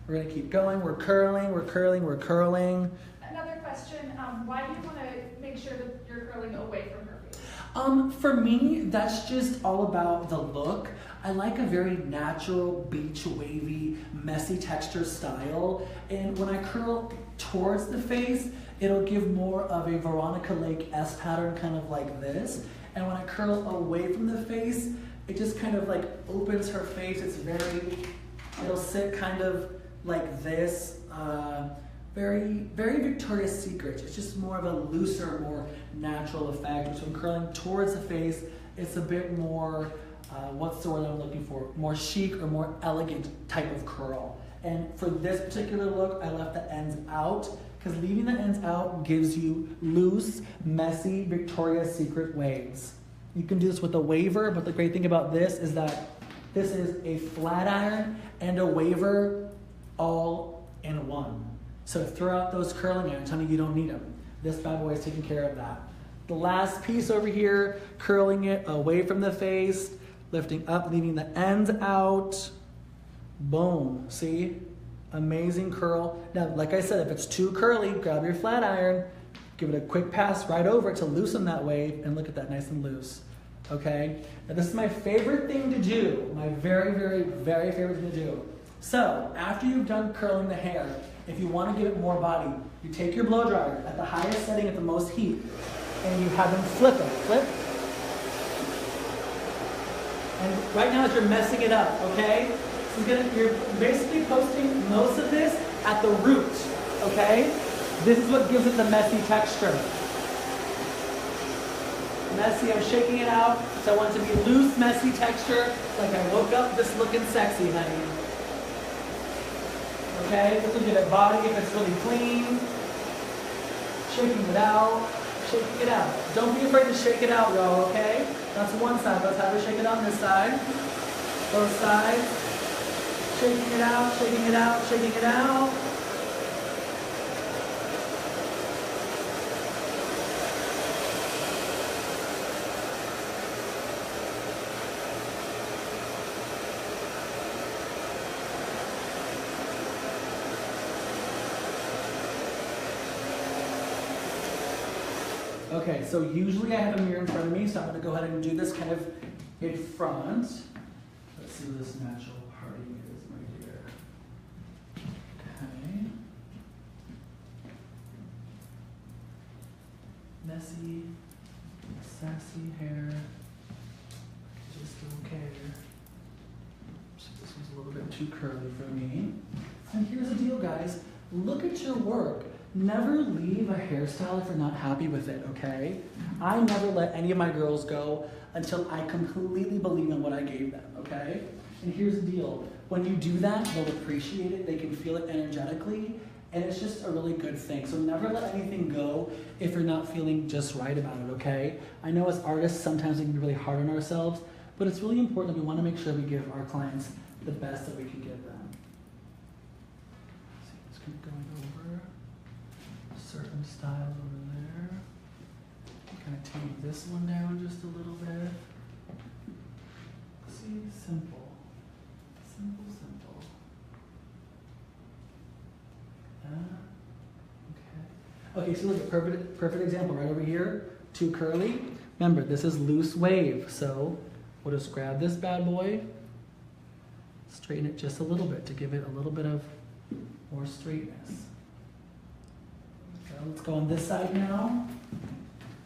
We're gonna keep going, we're curling, we're curling, we're curling. Another question, why do you want to make sure that you're curling away from her face? For me, that's just all about the look. I like a very natural, beach wavy, messy texture style. And when I curl towards the face, it'll give more of a Veronica Lake S pattern, kind of like this. And when I curl away from the face, it just kind of like opens her face. It'll sit kind of like this. Very, very Victoria's Secret. It's just more of a looser, more natural effect. So when curling towards the face, it's a bit more, what's the word I'm looking for? More chic or more elegant type of curl. And for this particular look, I left the ends out, because leaving the ends out gives you loose, messy Victoria's Secret waves. You can do this with a waver, but the great thing about this is that this is a flat iron and a waver all in one. So throw out those curling irons, honey, you don't need them. This bad boy is taking care of that. The last piece over here, curling it away from the face, lifting up, leaving the ends out. Boom, see? Amazing curl. Now, like I said, if it's too curly, grab your flat iron, give it a quick pass right over it to loosen that wave, and look at that, nice and loose. Okay? Now this is my favorite thing to do. My very, very, very favorite thing to do. So, after you've done curling the hair, if you want to give it more body, you take your blow dryer at the highest setting at the most heat, and you have them flip it. Flip. And right now as you're messing it up, okay? So you're basically posting most of this at the root, okay? This is what gives it the messy texture. Messy, I'm shaking it out, so I want it to be loose, messy texture, like I woke up just looking sexy, honey. Okay, this will give it body if it's really clean. Shaking it out, shaking it out. Don't be afraid to shake it out, y'all, okay? That's one side. Let's have her shake it on this side. Both sides. Shaking it out, shaking it out, shaking it out. Okay, so usually I have a mirror in front of me, so I'm going to go ahead and do this kind of in front. Let's see what this natural parting is, my dear. Okay. Messy, sassy hair. Just okay. So this one's a little bit too curly for me. And here's the deal, guys. Look at your work. Never leave a hairstyle if you're not happy with it, okay? I never let any of my girls go until I completely believe in what I gave them, okay? And here's the deal. When you do that, they'll appreciate it, they can feel it energetically, and it's just a really good thing. So never let anything go if you're not feeling just right about it, okay? I know as artists, sometimes we can be really hard on ourselves, but it's really important that we want to make sure we give our clients the best that we can give them. Let's keep going over. Certain styles over there. Kind of tame this one down just a little bit. See, simple. Simple, simple. Okay. Okay, so look at perfect example right over here. Too curly. Remember, this is loose wave, so we'll just grab this bad boy, straighten it just a little bit to give it a little bit of more straightness. Let's go on this side now.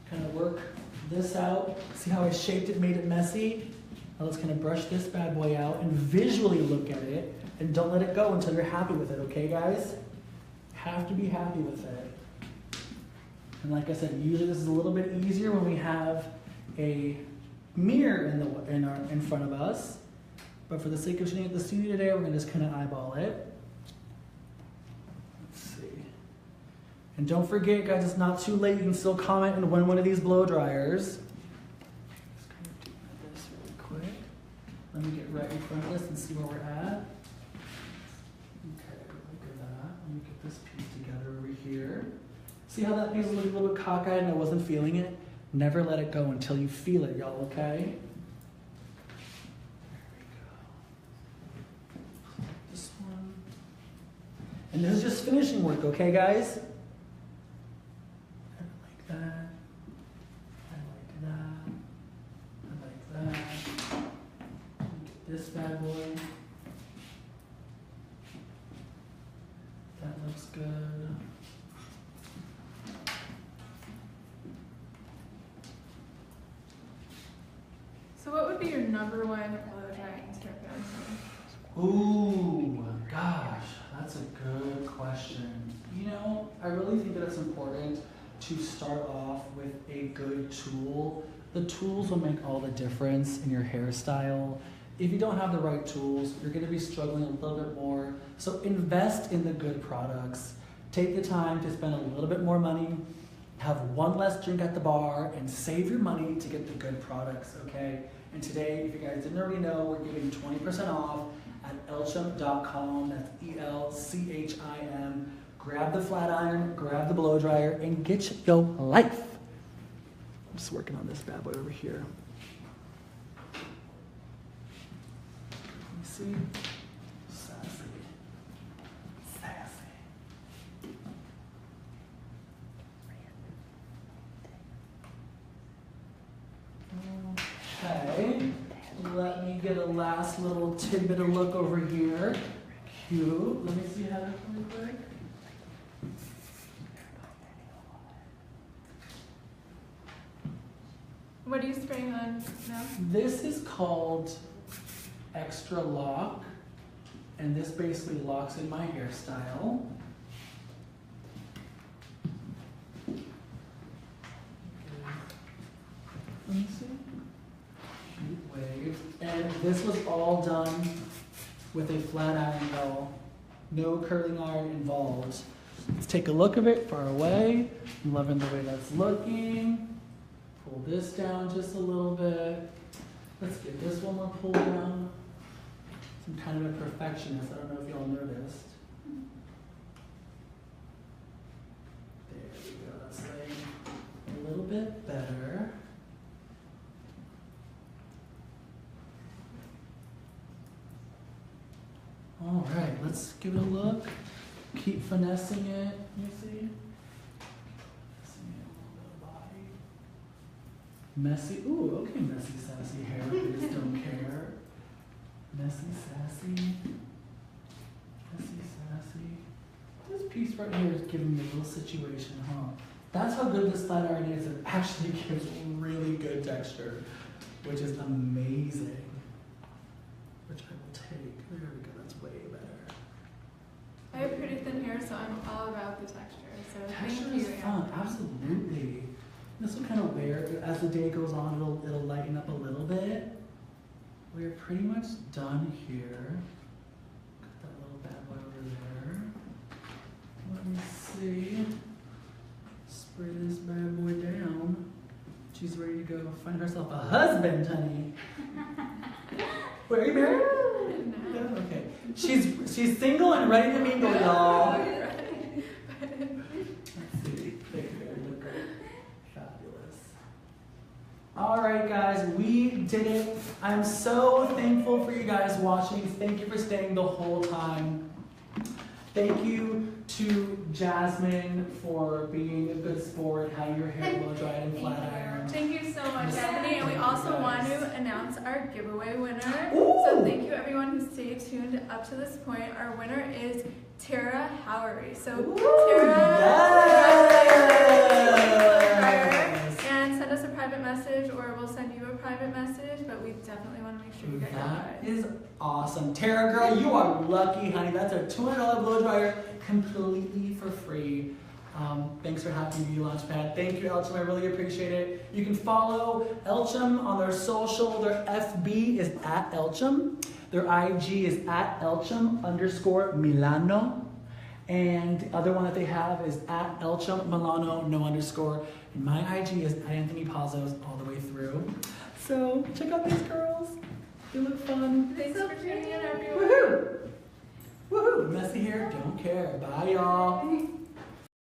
Kind of work this out. See how I shaped it, made it messy? Now let's kind of brush this bad boy out and visually look at it, and don't let it go until you're happy with it, okay guys? Have to be happy with it. And like I said, usually this is a little bit easier when we have a mirror in front of us. But for the sake of shooting at the studio today, we're gonna just kind of eyeball it. Let's see. And don't forget, guys, it's not too late. You can still comment and win one of these blow dryers. Just kind of do this really quick. Let me get right in front of this and see where we're at. Okay, look at that. Let me get this piece together over here. See how that piece is looking a little bit cockeyed and I wasn't feeling it? Never let it go until you feel it, y'all, okay? There we go. This one. And this is just finishing work, okay, guys? I like that. I like that. I like that. Get this bad boy. That looks good. So what would be your number one blow drying tip? Ooh, gosh, that's a good question. You know, I really think that it's important to start off with a good tool. The tools will make all the difference in your hairstyle. If you don't have the right tools, you're gonna be struggling a little bit more. So invest in the good products. Take the time to spend a little bit more money, have one less drink at the bar, and save your money to get the good products, okay? And today, if you guys didn't already know, we're giving 20% off at elchim.com. That's ELCHIM. Grab the flat iron, grab the blow dryer, and get your life. I'm just working on this bad boy over here. Let me see. Sassy. Sassy. Okay, let me get a last little tidbit of look over here. Cute. Let me see how that really quick. What are you spraying on now? This is called Extra Lock, and this basically locks in my hairstyle. Let me see. Cute wave. And this was all done with a flat iron, though. No curling iron involved. Let's take a look of it far away. I'm loving the way that's looking. Pull this down just a little bit. Let's get this one more pulled down. I'm kind of a perfectionist. I don't know if y'all noticed. There we go. That's laying a little bit better. All right, let's give it a look. Keep finessing it. You see? Finessing it a little bit of body. Messy. Ooh, okay, messy, sassy hair. Please don't care. Messy, sassy. Messy, sassy. This piece right here is giving me a little situation, huh? That's how good this flat iron is. It actually gives really good texture, which is amazing. Which I will take. There we go. That's way better. I have pretty thin hair, so I'm all about the texture. So Texture thank you. is fun, absolutely. This will kind of wear, as the day goes on, it'll lighten up a little bit. We're pretty much done here. Got that little bad boy over there. Let me see. Spray this bad boy down. She's ready to go find herself a husband, honey. Wait, are you married? No. Yeah, okay. She's single and ready to mingle, y'all. Let's see. There you go. Look great. Fabulous. All right, guys, we did it. I'm so thankful for you guys watching. Thank you for staying the whole time. Thank you to Jasmine for being a good sport, having your hair blow dried and flat ironed. Thank you so much, Anthony. And we also want to announce our giveaway winner. Ooh. So thank you everyone who stayed tuned up to this point. Our winner is Tara Howery. So Ooh, Tara, yes. and send us a private message, or we'll send you a private message. But we definitely want to make sure you get That your prize. is awesome. Tara, girl, you are lucky, honey. That's a $200 blow dryer completely for free. Thanks for having me, Launchpad. Thank you, Elchim. I really appreciate it. You can follow Elchim on their social. Their FB is at Elchim. Their IG is at Elchim_Milano. And the other one that they have is at Elchim Milano, no underscore. And my IG is at Anthony Pazos all the way through. So check out these girls. They look fun. Thanks for tuning in, everyone. Woohoo! Woohoo! Messy hair, don't care. Bye, y'all.